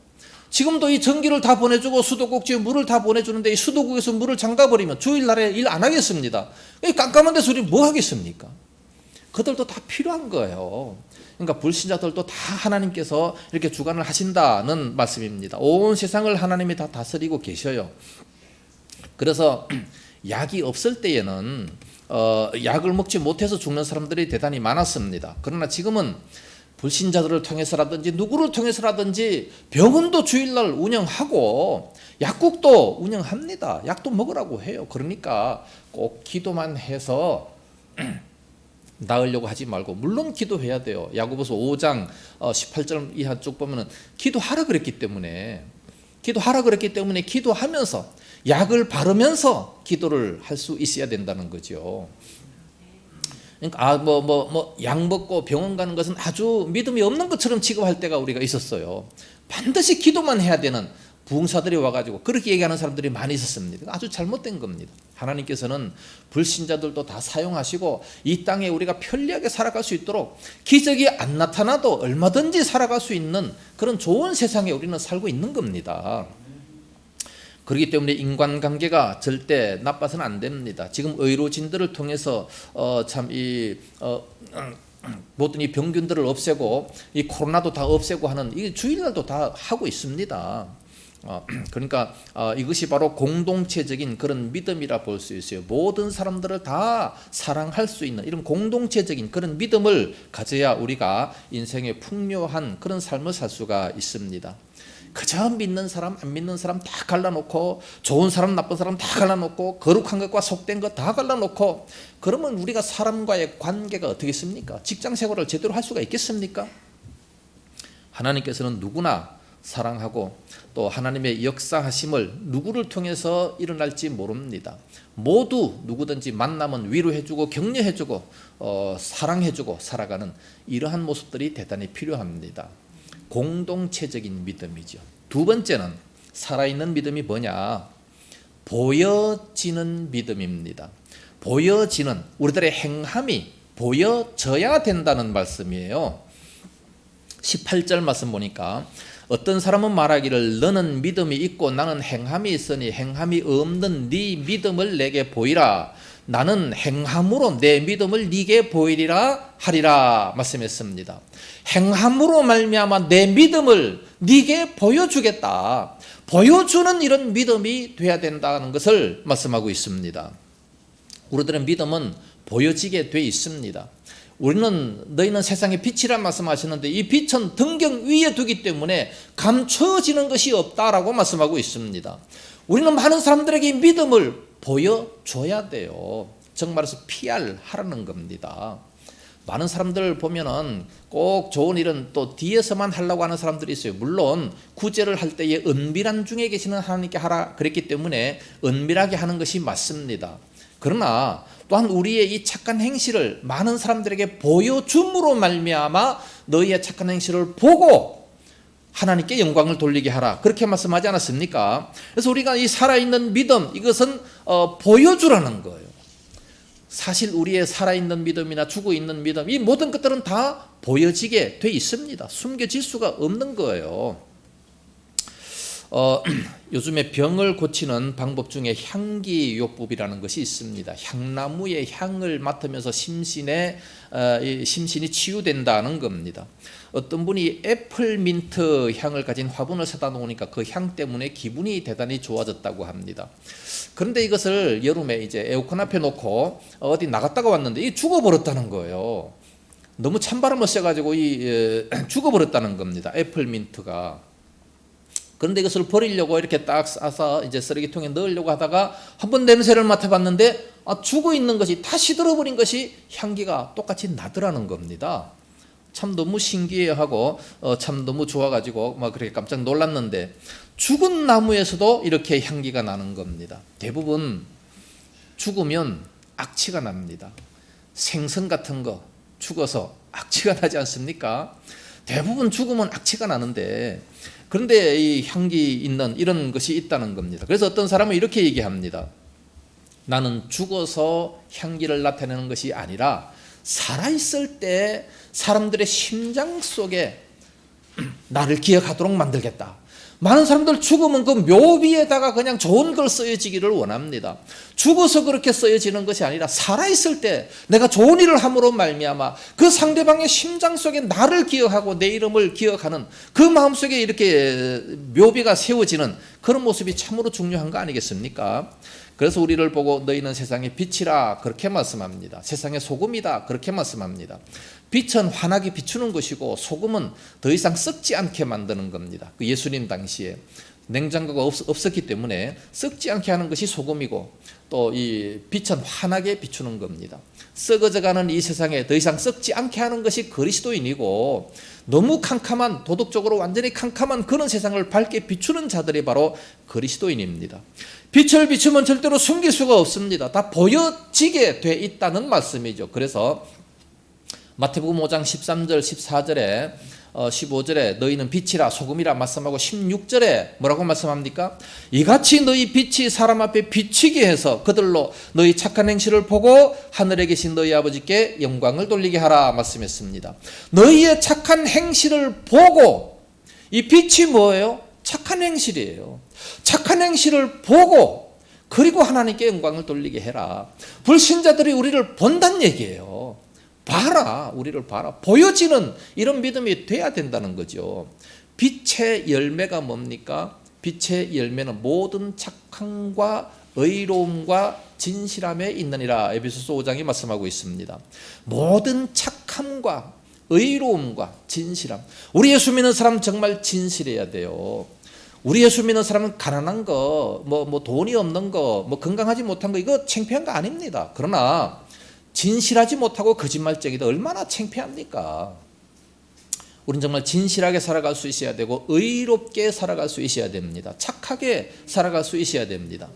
지금도 이 전기를 다 보내주고 수도꼭지에 물을 다 보내주는데 이 수도국에서 물을 잠가버리면 주일날에 일 안 하겠습니다. 이 깜깜한 데서 우리 뭐 하겠습니까? 그들도 다 필요한 거예요. 그러니까 불신자들도 다 하나님께서 이렇게 주관을 하신다는 말씀입니다. 온 세상을 하나님이 다 다스리고 계셔요. 그래서 약이 없을 때에는 약을 먹지 못해서 죽는 사람들이 대단히 많았습니다. 그러나 지금은 불신자들을 통해서라든지 누구를 통해서라든지 병원도 주일날 운영하고 약국도 운영합니다. 약도 먹으라고 해요. 그러니까 꼭 기도만 해서 나으려고 하지 말고 물론 기도해야 돼요. 야고보서 5장 18절 이하 쭉 보면은 기도하라 그랬기 때문에 기도하면서 약을 바르면서 기도를 할 수 있어야 된다는 거죠. 그러니까 약 먹고 병원 가는 것은 아주 믿음이 없는 것처럼 취급할 때가 우리가 있었어요. 반드시 기도만 해야 되는 부흥사들이 와가지고 그렇게 얘기하는 사람들이 많이 있었습니다. 아주 잘못된 겁니다. 하나님께서는 불신자들도 다 사용하시고 이 땅에 우리가 편리하게 살아갈 수 있도록 기적이 안 나타나도 얼마든지 살아갈 수 있는 그런 좋은 세상에 우리는 살고 있는 겁니다. 그렇기 때문에 인간관계가 절대 나빠서는 안 됩니다. 지금 의료진들을 통해서 모든 이 병균들을 없애고 이 코로나도 다 없애고 하는 이 주일날도 다 하고 있습니다. 그러니까 이것이 바로 공동체적인 그런 믿음이라 볼 수 있어요. 모든 사람들을 다 사랑할 수 있는 이런 공동체적인 그런 믿음을 가져야 우리가 인생의 풍요한 그런 삶을 살 수가 있습니다. 그저 믿는 사람 안 믿는 사람 다 갈라놓고 좋은 사람 나쁜 사람 다 갈라놓고 거룩한 것과 속된 것 다 갈라놓고 그러면 우리가 사람과의 관계가 어떻겠습니까? 직장 생활을 제대로 할 수가 있겠습니까? 하나님께서는 누구나 사랑하고 또 하나님의 역사하심을 누구를 통해서 일어날지 모릅니다. 모두 누구든지 만나면 위로해주고 격려해주고 사랑해주고 살아가는 이러한 모습들이 대단히 필요합니다. 공동체적인 믿음이죠. 두 번째는 살아있는 믿음이 뭐냐? 보여지는 믿음입니다. 보여지는 우리들의 행함이 보여져야 된다는 말씀이에요. 18절 말씀 보니까 어떤 사람은 말하기를 너는 믿음이 있고 나는 행함이 있으니 행함이 없는 네 믿음을 내게 보이라. 나는 행함으로 내 믿음을 네게 보이리라 하리라 말씀했습니다. 행함으로 말미암아 내 믿음을 네게 보여주겠다. 보여주는 이런 믿음이 돼야 된다는 것을 말씀하고 있습니다. 우리들의 믿음은 보여지게 돼 있습니다. 우리는 너희는 세상의 빛이란 말씀하셨는데 이 빛은 등경 위에 두기 때문에 감춰지는 것이 없다라고 말씀하고 있습니다. 우리는 많은 사람들에게 믿음을 보여줘야 돼요. 정말로 PR 하라는 겁니다. 많은 사람들 보면은 꼭 좋은 일은 또 뒤에서만 하려고 하는 사람들이 있어요. 물론 구제를 할 때에 은밀한 중에 계시는 하나님께 하라 그랬기 때문에 은밀하게 하는 것이 맞습니다. 그러나 또한 우리의 이 착한 행실을 많은 사람들에게 보여줌으로 말미암아 너희의 착한 행실을 보고 하나님께 영광을 돌리게 하라 그렇게 말씀하지 않았습니까? 그래서 우리가 이 살아있는 믿음 이것은 보여주라는 거예요. 사실 우리의 살아있는 믿음이나 죽어있는 믿음, 이 모든 것들은 다 보여지게 돼 있습니다. 숨겨질 수가 없는 거예요. 요즘에 병을 고치는 방법 중에 향기요법이라는 것이 있습니다. 향나무의 향을 맡으면서 심신이 치유된다는 겁니다. 어떤 분이 애플민트 향을 가진 화분을 사다 놓으니까 그 향 때문에 기분이 대단히 좋아졌다고 합니다. 그런데 이것을 여름에 이제 에어컨 앞에 놓고 어디 나갔다가 왔는데 이 죽어버렸다는 거예요. 너무 찬바람을 쐬가지고 죽어버렸다는 겁니다. 애플민트가. 그런데 이것을 버리려고 이렇게 딱 싸서 이제 쓰레기통에 넣으려고 하다가 한번 냄새를 맡아봤는데 죽어 있는 것이 다 시들어버린 것이 향기가 똑같이 나더라는 겁니다. 참 너무 신기해하고 참 너무 좋아가지고 막 그렇게 깜짝 놀랐는데 죽은 나무에서도 이렇게 향기가 나는 겁니다. 대부분 죽으면 악취가 납니다. 생선 같은 거 죽어서 악취가 나지 않습니까? 대부분 죽으면 악취가 나는데 그런데 이 향기 있는 이런 것이 있다는 겁니다. 그래서 어떤 사람은 이렇게 얘기합니다. 나는 죽어서 향기를 나타내는 것이 아니라 살아있을 때 사람들의 심장 속에 나를 기억하도록 만들겠다. 많은 사람들 죽으면 그 묘비에다가 그냥 좋은 걸 쓰여지기를 원합니다. 죽어서 그렇게 쓰여지는 것이 아니라 살아있을 때 내가 좋은 일을 함으로 말미암아 그 상대방의 심장 속에 나를 기억하고 내 이름을 기억하는 그 마음속에 이렇게 묘비가 세워지는 그런 모습이 참으로 중요한 거 아니겠습니까? 그래서 우리를 보고 너희는 세상의 빛이라 그렇게 말씀합니다. 세상의 소금이다 그렇게 말씀합니다. 빛은 환하게 비추는 것이고 소금은 더 이상 썩지 않게 만드는 겁니다. 그 예수님 당시에 냉장고가 없었기 때문에 썩지 않게 하는 것이 소금이고 또 이 빛은 환하게 비추는 겁니다. 썩어져가는 이 세상에 더 이상 썩지 않게 하는 것이 그리스도인이고 너무 캄캄한 도덕적으로 완전히 캄캄한 그런 세상을 밝게 비추는 자들이 바로 그리스도인입니다. 빛을 비추면 절대로 숨길 수가 없습니다. 다 보여지게 돼 있다는 말씀이죠. 그래서 마태복음 5장 13절 14절에 15절에 너희는 빛이라 소금이라 말씀하고 16절에 뭐라고 말씀합니까? 이같이 너희 빛이 사람 앞에 비치게 해서 그들로 너희 착한 행실을 보고 하늘에 계신 너희 아버지께 영광을 돌리게 하라 말씀했습니다. 너희의 착한 행실을 보고 이 빛이 뭐예요? 착한 행실이에요. 착한 행실을 보고 그리고 하나님께 영광을 돌리게 해라. 불신자들이 우리를 본다는 얘기예요. 봐라, 우리를 봐라. 보여지는 이런 믿음이 돼야 된다는 거죠. 빛의 열매가 뭡니까? 빛의 열매는 모든 착함과 의로움과 진실함에 있느니라. 에베소서 5장이 말씀하고 있습니다. 모든 착함과 의로움과 진실함. 우리 예수 믿는 사람 정말 진실해야 돼요. 우리 예수 믿는 사람은 가난한 거, 뭐 돈이 없는 거, 뭐 건강하지 못한 거 이거 창피한 거 아닙니다. 그러나 진실하지 못하고 거짓말쟁이도 얼마나 창피합니까? 우리는 정말 진실하게 살아갈 수 있어야 되고 의롭게 살아갈 수 있어야 됩니다. 착하게 살아갈 수 있어야 됩니다.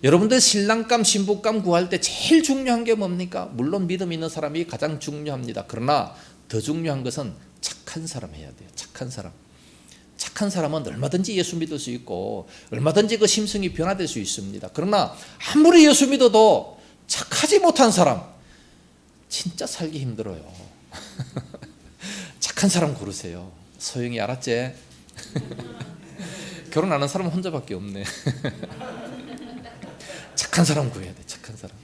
여러분들 신랑감 신부감 구할 때 제일 중요한 게 뭡니까? 물론 믿음 있는 사람이 가장 중요합니다. 그러나 더 중요한 것은 착한 사람 해야 돼요. 착한 사람. 착한 사람은 얼마든지 예수 믿을 수 있고 얼마든지 그 심성이 변화될 수 있습니다. 그러나 아무리 예수 믿어도 착하지 못한 사람 진짜 살기 힘들어요. 착한 사람 고르세요. 소영이 알았지? 결혼하는 사람은 혼자밖에 없네. 착한 사람 구해야 돼. 착한 사람.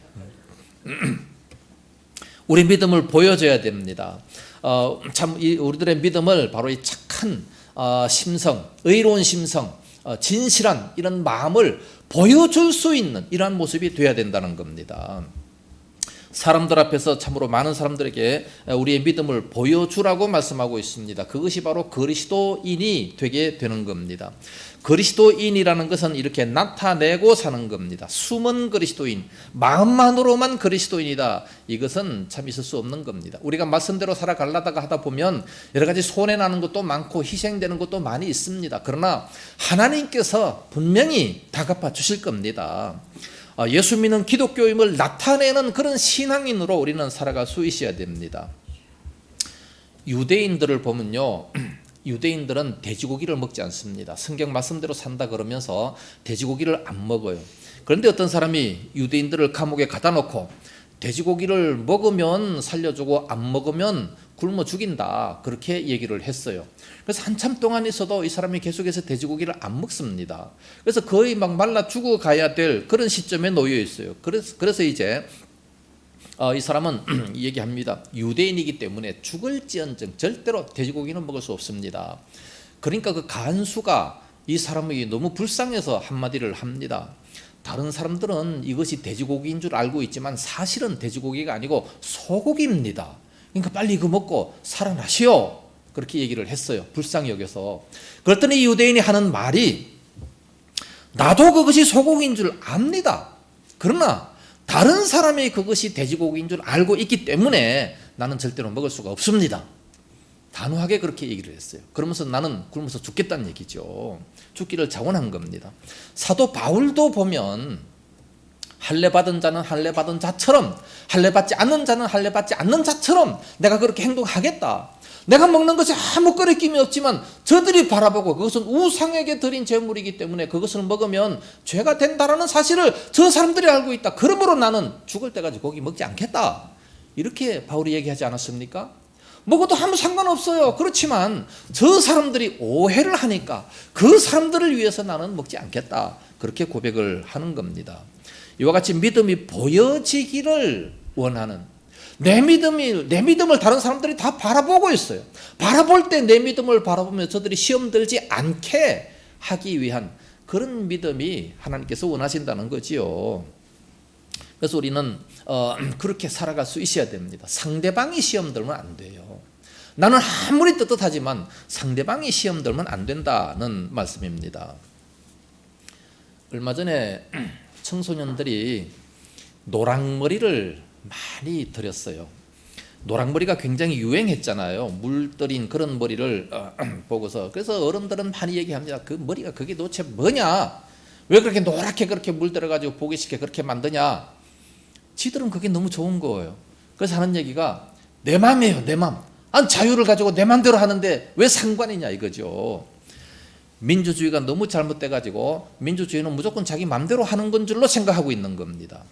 우리 믿음을 보여줘야 됩니다. 참 우리들의 믿음을 바로 이 착한 심성, 의로운 심성, 진실한 이런 마음을 보여줄 수 있는 이러한 모습이 돼야 된다는 겁니다. 사람들 앞에서 참으로 많은 사람들에게 우리의 믿음을 보여주라고 말씀하고 있습니다. 그것이 바로 그리스도인이 되게 되는 겁니다. 그리스도인이라는 것은 이렇게 나타내고 사는 겁니다. 숨은 그리스도인, 마음만으로만 그리스도인이다. 이것은 참 있을 수 없는 겁니다. 우리가 말씀대로 살아가려다가 하다 보면 여러 가지 손해나는 것도 많고 희생되는 것도 많이 있습니다. 그러나 하나님께서 분명히 다 갚아 주실 겁니다. 예수 믿는 기독교임을 나타내는 그런 신앙인으로 우리는 살아갈 수 있어야 됩니다. 유대인들을 보면요, 유대인들은 돼지고기를 먹지 않습니다. 성경 말씀대로 산다 그러면서 돼지고기를 안 먹어요. 그런데 어떤 사람이 유대인들을 감옥에 가다 놓고 돼지고기를 먹으면 살려주고 안 먹으면 굶어 죽인다, 그렇게 얘기를 했어요. 그래서 한참 동안 있어도 이 사람이 계속해서 돼지고기를 안 먹습니다. 그래서 거의 막 말라 죽어가야 될 그런 시점에 놓여 있어요. 그래서 이제 이 사람은 얘기합니다. 유대인이기 때문에 죽을지언정 절대로 돼지고기는 먹을 수 없습니다. 그러니까 그 간수가 이 사람이 너무 불쌍해서 한마디를 합니다. 다른 사람들은 이것이 돼지고기인 줄 알고 있지만 사실은 돼지고기가 아니고 소고기입니다. 그러니까 빨리 이거 먹고 살아나시오, 그렇게 얘기를 했어요. 불쌍히 여겨서. 그랬더니 이 유대인이 하는 말이, 나도 그것이 소고기인 줄 압니다. 그러나 다른 사람이 그것이 돼지고기인 줄 알고 있기 때문에 나는 절대로 먹을 수가 없습니다. 단호하게 그렇게 얘기를 했어요. 그러면서 나는 굶어서 죽겠다는 얘기죠. 죽기를 자원한 겁니다. 사도 바울도 보면 할례 받은 자는 할례 받은 자처럼, 할례 받지 않는 자는 할례 받지 않는 자처럼 내가 그렇게 행동하겠다. 내가 먹는 것이 아무 거리낌이 없지만 저들이 바라보고 그것은 우상에게 드린 제물이기 때문에 그것을 먹으면 죄가 된다라는 사실을 저 사람들이 알고 있다. 그러므로 나는 죽을 때까지 고기 먹지 않겠다. 이렇게 바울이 얘기하지 않았습니까? 먹어도 아무 상관없어요. 그렇지만 저 사람들이 오해를 하니까 그 사람들을 위해서 나는 먹지 않겠다, 그렇게 고백을 하는 겁니다. 이와 같이 믿음이 보여지기를 원하는, 내 믿음을 다른 사람들이 다 바라보고 있어요. 바라볼 때 내 믿음을 바라보며 저들이 시험 들지 않게 하기 위한 그런 믿음이 하나님께서 원하신다는 거지요. 그래서 우리는 그렇게 살아갈 수 있어야 됩니다. 상대방이 시험 들면 안 돼요. 나는 아무리 떳떳하지만 상대방이 시험 들면 안 된다는 말씀입니다. 얼마 전에 청소년들이 노랑머리를 많이 들였어요. 노랑머리가 굉장히 유행했잖아요. 물들인 그런 머리를 보고서. 그래서 어른들은 많이 얘기합니다. 그 머리가 그게 도대체 뭐냐? 왜 그렇게 노랗게 그렇게 물들어가지고 보기 쉽게 그렇게 만드냐? 지들은 그게 너무 좋은 거예요. 그래서 하는 얘기가 내 맘이에요, 내 맘. 자유를 가지고 내 맘대로 하는데 왜 상관이냐 이거죠. 민주주의가 너무 잘못돼가지고 민주주의는 무조건 자기 맘대로 하는 건 줄로 생각하고 있는 겁니다.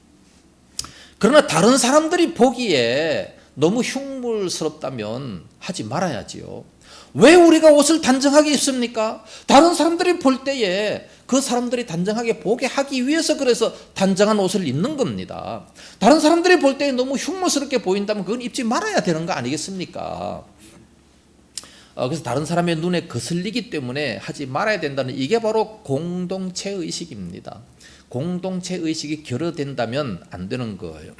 그러나 다른 사람들이 보기에 너무 흉물스럽다면 하지 말아야지요. 왜 우리가 옷을 단정하게 입습니까? 다른 사람들이 볼 때에 그 사람들이 단정하게 보게 하기 위해서 그래서 단정한 옷을 입는 겁니다. 다른 사람들이 볼 때에 너무 흉물스럽게 보인다면 그건 입지 말아야 되는 거 아니겠습니까? 그래서 다른 사람의 눈에 거슬리기 때문에 하지 말아야 된다는, 이게 바로 공동체 의식입니다. 공동체 의식이 결여된다면 안 되는 거예요.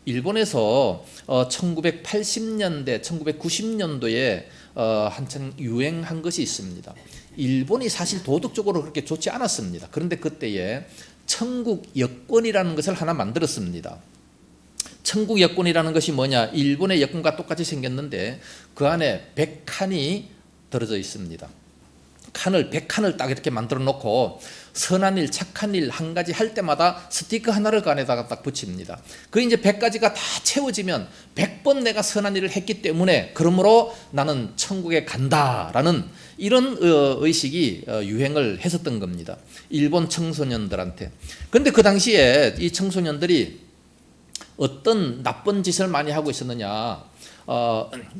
일본에서 1980년대, 1990년도에 한창 유행한 것이 있습니다. 일본이 사실 도덕적으로 그렇게 좋지 않았습니다. 그런데 그때에 천국 여권이라는 것을 하나 만들었습니다. 천국 여권이라는 것이 뭐냐? 일본의 여권과 똑같이 생겼는데 그 안에 100칸이 들어져 있습니다. 100칸을 딱 이렇게 만들어 놓고 선한 일, 착한 일 한 가지 할 때마다 스티커 하나를 그 안에다가 딱 붙입니다. 그 이제 100가지가 다 채워지면 100번 내가 선한 일을 했기 때문에 그러므로 나는 천국에 간다라는 이런 의식이 유행을 했었던 겁니다. 일본 청소년들한테. 그런데 그 당시에 이 청소년들이 어떤 나쁜 짓을 많이 하고 있었느냐?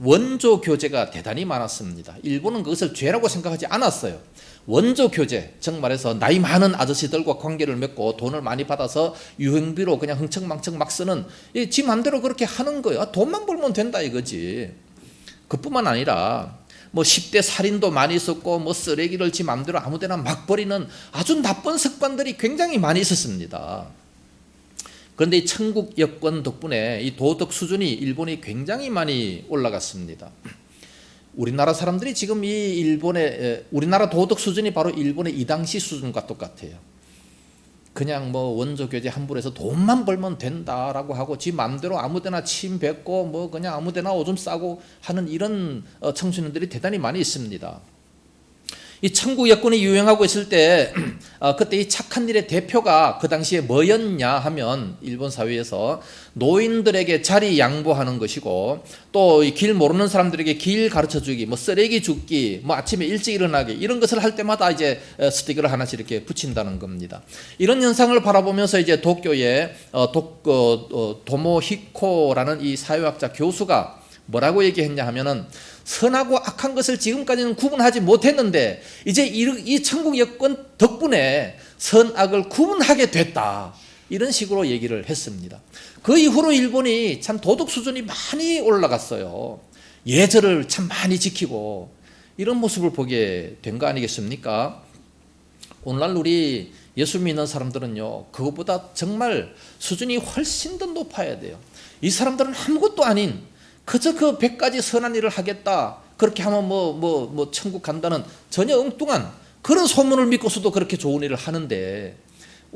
원조 교제가 대단히 많았습니다. 일본은 그것을 죄라고 생각하지 않았어요. 원조 교제, 즉 말해서 나이 많은 아저씨들과 관계를 맺고 돈을 많이 받아서 유흥비로 그냥 흥청망청 막 쓰는, 지 맘대로 그렇게 하는 거예요. 돈만 벌면 된다 이거지. 그뿐만 아니라 뭐 10대 살인도 많이 있었고 뭐 쓰레기를 지 맘대로 아무데나 막 버리는 아주 나쁜 습관들이 굉장히 많이 있었습니다. 그런데 이 천국 여권 덕분에 이 도덕 수준이 일본이 굉장히 많이 올라갔습니다. 우리나라 사람들이 지금 우리나라 도덕 수준이 바로 일본의 이 당시 수준과 똑같아요. 그냥 뭐 원조 교제 함부로 해서 돈만 벌면 된다라고 하고 지 마음대로 아무데나 침 뱉고 뭐 그냥 아무데나 오줌 싸고 하는 이런 청소년들이 대단히 많이 있습니다. 이 천국 여권이 유행하고 있을 때 그때 이 착한 일의 대표가 그 당시에 뭐였냐 하면 일본 사회에서 노인들에게 자리 양보하는 것이고 또 길 모르는 사람들에게 길 가르쳐 주기, 뭐 쓰레기 줍기, 뭐 아침에 일찍 일어나기 이런 것을 할 때마다 이제 스티커를 하나씩 이렇게 붙인다는 겁니다. 이런 현상을 바라보면서 이제 도쿄의 도모히코라는 이 사회학자 교수가 뭐라고 얘기했냐 하면은 선하고 악한 것을 지금까지는 구분하지 못했는데 이제 이 천국 여권 덕분에 선악을 구분하게 됐다. 이런 식으로 얘기를 했습니다. 그 이후로 일본이 참 도덕 수준이 많이 올라갔어요. 예절을 참 많이 지키고 이런 모습을 보게 된 거 아니겠습니까? 오늘날 우리 예수 믿는 사람들은요, 그것보다 정말 수준이 훨씬 더 높아야 돼요. 이 사람들은 아무것도 아닌 그저 그 100가지 선한 일을 하겠다, 그렇게 하면 뭐 천국 간다는 전혀 엉뚱한 그런 소문을 믿고서도 그렇게 좋은 일을 하는데,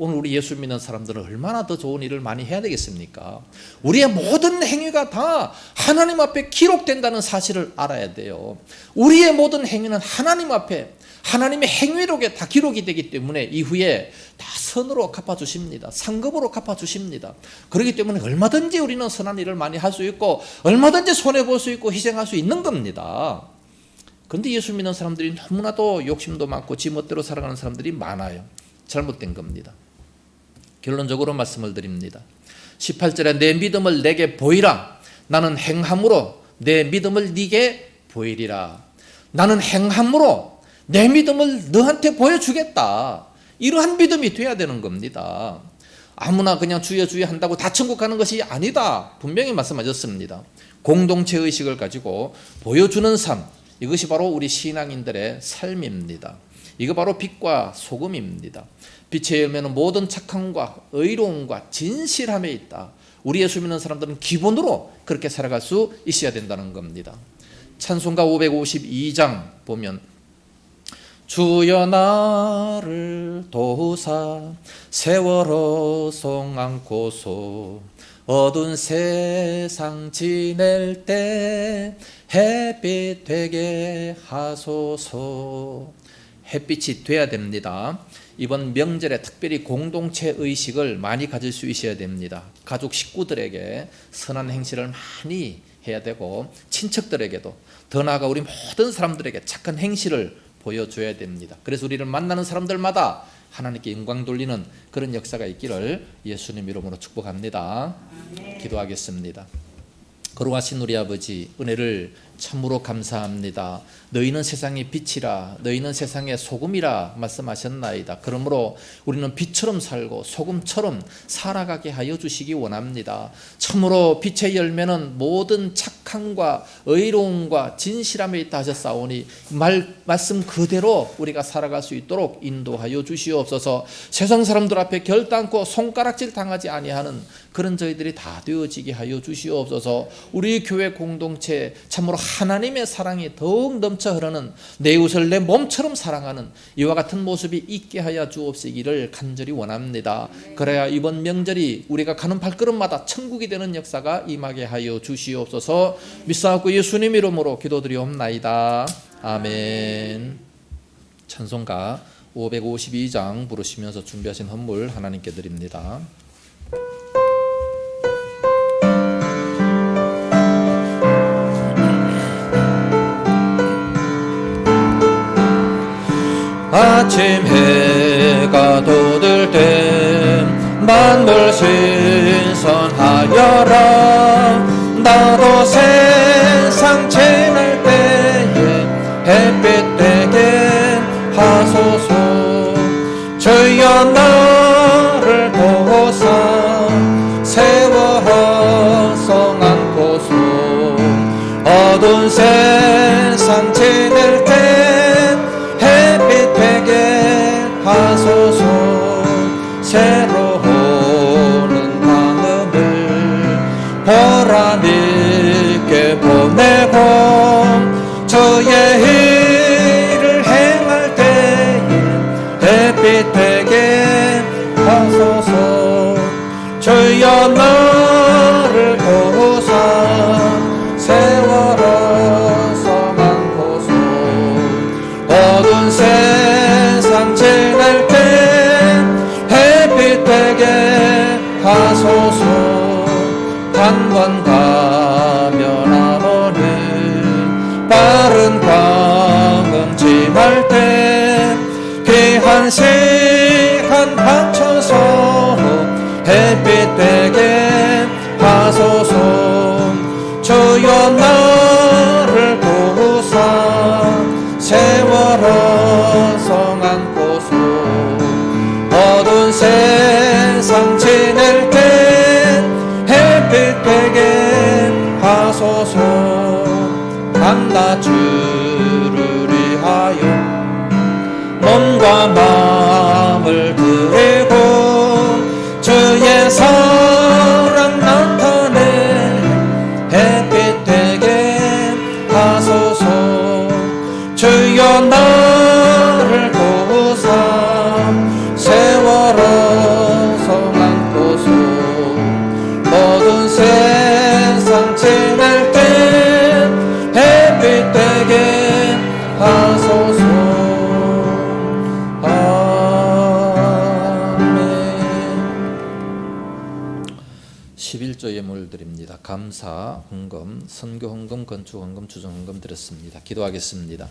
오늘 우리 예수 믿는 사람들은 얼마나 더 좋은 일을 많이 해야 되겠습니까? 우리의 모든 행위가 다 하나님 앞에 기록된다는 사실을 알아야 돼요. 우리의 모든 행위는 하나님 앞에 하나님의 행위록에 다 기록이 되기 때문에 이후에 다 선으로 갚아주십니다. 상급으로 갚아주십니다. 그렇기 때문에 얼마든지 우리는 선한 일을 많이 할 수 있고 얼마든지 손해볼 수 있고 희생할 수 있는 겁니다. 그런데 예수 믿는 사람들이 너무나도 욕심도 많고 지멋대로 살아가는 사람들이 많아요. 잘못된 겁니다. 결론적으로 말씀을 드립니다. 18절에 내 믿음을 내게 보이라. 나는 행함으로 내 믿음을 네게 보이리라. 나는 행함으로 내 믿음을 너한테 보여주겠다. 이러한 믿음이 돼야 되는 겁니다. 아무나 그냥 주여 주여 한다고 다 천국 가는 것이 아니다. 분명히 말씀하셨습니다. 공동체 의식을 가지고 보여주는 삶, 이것이 바로 우리 신앙인들의 삶입니다. 이거 바로 빛과 소금입니다. 빛의 열매는 모든 착함과 의로움과 진실함에 있다. 우리 예수 믿는 사람들은 기본으로 그렇게 살아갈 수 있어야 된다는 겁니다. 찬송가 552장 보면 주여 나를 도우사 세월호 송 안고소 어두운 세상 지낼 때 햇빛 되게 하소서. 햇빛이 돼야 됩니다. 이번 명절에 특별히 공동체 의식을 많이 가질 수 있어야 됩니다. 가족 식구들에게 선한 행실을 많이 해야 되고 친척들에게도 더 나아가 우리 모든 사람들에게 착한 행실을 보여줘야 됩니다. 그래서 우리를 만나는 사람들마다 하나님께 영광 돌리는 그런 역사가 있기를 예수님 이름으로 축복합니다. 기도하겠습니다. 거룩하신 우리 아버지, 은혜를 참으로 감사합니다. 너희는 세상의 빛이라, 너희는 세상의 소금이라 말씀하셨나이다. 그러므로 우리는 빛처럼 살고 소금처럼 살아가게 하여 주시기 원합니다. 참으로 빛의 열매는 모든 착함과 의로움과 진실함에 있다 하셨사오니 말씀 그대로 우리가 살아갈 수 있도록 인도하여 주시옵소서. 세상 사람들 앞에 결단코 손가락질 당하지 아니하는 그런 저희들이 다 되어지게 하여 주시옵소서. 우리 교회 공동체 참으로 하나님의 사랑이 더욱 넘쳐 흐르는 내 이웃을 내 몸처럼 사랑하는 이와 같은 모습이 있게 하여 주옵시기를 간절히 원합니다. 그래야 이번 명절이 우리가 가는 발걸음마다 천국이 되는 역사가 임하게 하여 주시옵소서. 믿사옵고 예수님 이름으로 기도드리옵나이다. 아멘. 찬송가 552장 부르시면서 준비하신 헌물 하나님께 드립니다. 아침 해가 돋을 때 만물 신선하여라. 나도 세상 지낼 때에 햇빛 되게 하소서. 주여 나를 도우사 세월호 송 안고소 어두운 세상 지낼 때 햇빛 되게 하소서. 새로운 마음을 보람 있게 보내고 주의 일을 행할 때에 햇빛 되게 하소서. 주여 나를 도우사 세월호 송 안고소 어두운 새 시간 바쳐서 햇빛 되게 하소서. 주여 나를 도우사 세월호 성 안고서 어두운 세상 지낼 때 햇빛 되게 하소서. 밤낮주를 위하여 몸과 마음을 드리고 주의 사랑 나타내 햇빛 되게 하소서. 주여 나를 도우사 세월호 성 안고서 모든 세상 지낼 때 햇빛 되게 하소서. 아멘. 11조 예물 드립니다. 감사, 헌금, 선교 헌금, 건축 헌금, 주정 헌금 드렸습니다. 기도하겠습니다.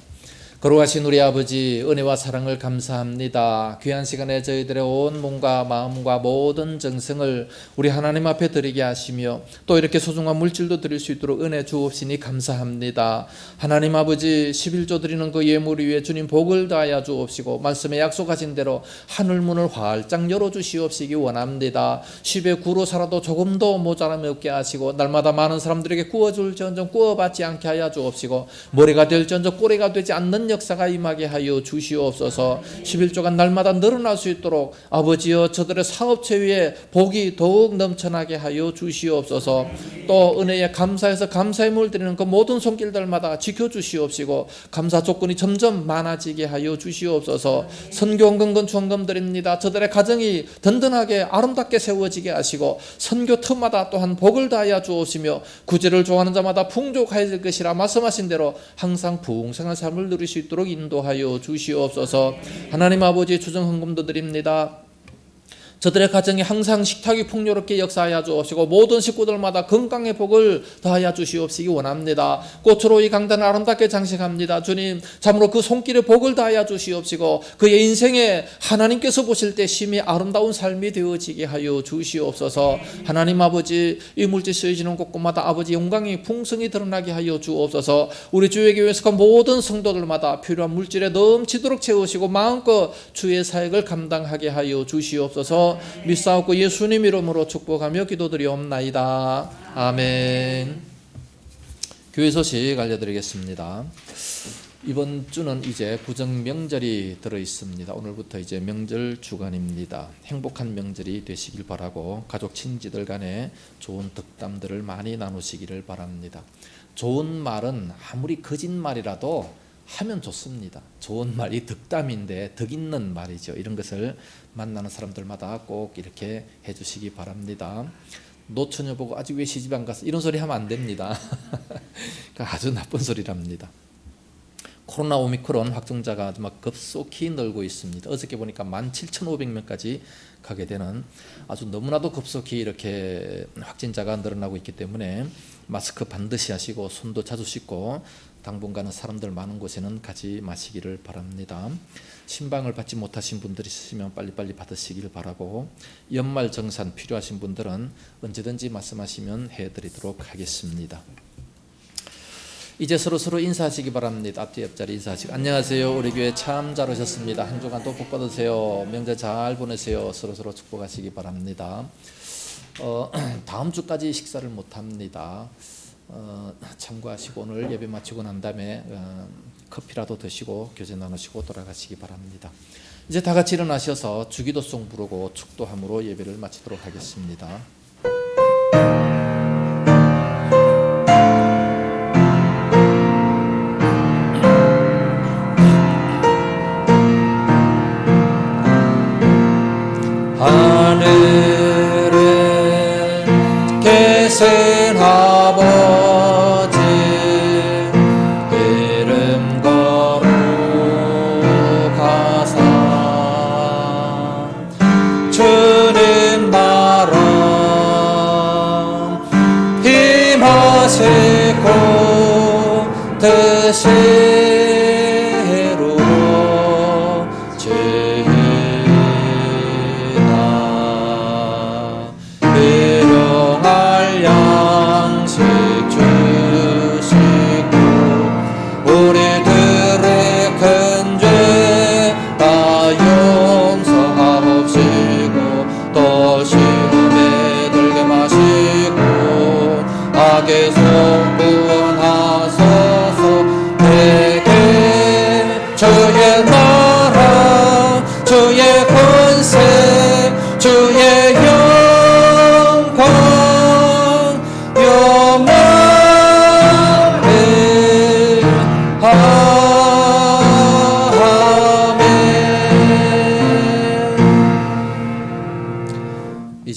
거룩하신 우리 아버지, 은혜와 사랑을 감사합니다. 귀한 시간에 저희들의 온 몸과 마음과 모든 정성을 우리 하나님 앞에 드리게 하시며 또 이렇게 소중한 물질도 드릴 수 있도록 은혜 주옵시니 감사합니다. 하나님 아버지, 11조 드리는 그 예물 위에 주님 복을 다하여 주옵시고 말씀에 약속하신 대로 하늘문을 활짝 열어주시옵시기 원합니다. 10의 9로 살아도 조금도 모자람이 없게 하시고 날마다 많은 사람들에게 구워줄지언정 구워받지 않게 하여 주옵시고 머리가 될지언정 꼬리가 되지 않는 역사가 임하게 하여 주시옵소서. 11조가 날마다 늘어날 수 있도록 아버지여 저들의 사업체 위에 복이 더욱 넘쳐나게 하여 주시옵소서. 또 은혜에 감사해서 감사의 물 드리는 그 모든 손길들마다 지켜주시옵시고 감사 조건이 점점 많아지게 하여 주시옵소서. 선교헌금 건축헌금 드립니다. 저들의 가정이 든든하게 아름답게 세워지게 하시고 선교 틈마다 또한 복을 다하여 주옵시며 구제를 좋아하는 자마다 풍족하여질 것이라 말씀하신 대로 항상 풍성한 삶을 누리실 수 있도록 인도하여 주시옵소서. 하나님 아버지, 주정 헌금도 드립니다. 저들의 가정이 항상 식탁이 풍요롭게 역사하여 주옵시고 모든 식구들마다 건강의 복을 더하여 주시옵시기 원합니다. 꽃으로 이 강단을 아름답게 장식합니다. 주님, 참으로 그 손길에 복을 더하여 주시옵시고 그의 인생에 하나님께서 보실 때 심히 아름다운 삶이 되어지게 하여 주시옵소서. 하나님 아버지, 이 물질 쓰여지는 곳곳마다 아버지 영광이 풍성히 드러나게 하여 주옵소서. 우리 주의 교회에 속한 모든 성도들마다 필요한 물질에 넘치도록 채우시고 마음껏 주의 사역을 감당하게 하여 주시옵소서. 믿사옵고 예수님 이름으로 축복하며 기도드리옵나이다. 아멘. 교회 소식 알려드리겠습니다. 이번 주는 이제 구정 명절이 들어 있습니다. 오늘부터 이제 명절 주간입니다. 행복한 명절이 되시길 바라고 가족 친지들 간에 좋은 덕담들을 많이 나누시기를 바랍니다. 좋은 말은 아무리 거짓말이라도 하면 좋습니다. 좋은 말이 덕담인데 덕 있는 말이죠. 이런 것을 만나는 사람들마다 꼭 이렇게 해주시기 바랍니다. 노처녀 보고 아직 왜 시집 안 갔어? 이런 소리 하면 안 됩니다. 아주 나쁜 소리랍니다. 코로나 오미크론 확진자가 막 급속히 늘고 있습니다. 어저께 보니까 17,500명까지 가게 되는 아주 너무나도 급속히 이렇게 확진자가 늘어나고 있기 때문에 마스크 반드시 하시고 손도 자주 씻고 당분간은 사람들 많은 곳에는 가지 마시기를 바랍니다. 신방을 받지 못하신 분들이 있으시면 빨리빨리 받으시기를 바라고 연말 정산 필요하신 분들은 언제든지 말씀하시면 해드리도록 하겠습니다. 이제 서로 인사하시기 바랍니다. 앞뒤 옆자리 인사하시고 안녕하세요. 우리 교회 참 잘 오셨습니다. 한 주간 또 복 받으세요. 명절 잘 보내세요. 서로 축복하시기 바랍니다. 다음 주까지 식사를 못합니다. 참고하시고 오늘 예배 마치고 난 다음에 커피라도 드시고 교제 나누시고 돌아가시기 바랍니다. 이제 다 같이 일어나셔서 주기도송 부르고 축도함으로 예배를 마치도록 하겠습니다. 하늘에 계신 아버지 이름 거룩하사 주님 나라 임하시고 뜻이 이루어지리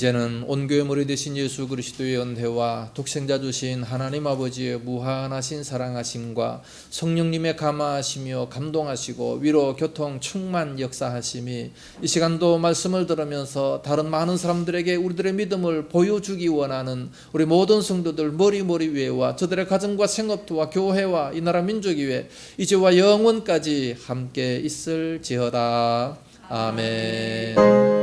이제는 온 교회 머리 되신 예수 그리스도의 은혜와 독생자 주신 하나님 아버지의 무한하신 사랑하심과 성령님의 감화하시며 감동하시고 위로 교통 충만 역사하심이 이 시간도 말씀을 들으면서 다른 많은 사람들에게 우리들의 믿음을 보여주기 원하는 우리 모든 성도들 머리 위에와 저들의 가정과 생업도와 교회와 이 나라 민족 위에 이제와 영원까지 함께 있을지어다. 아멘.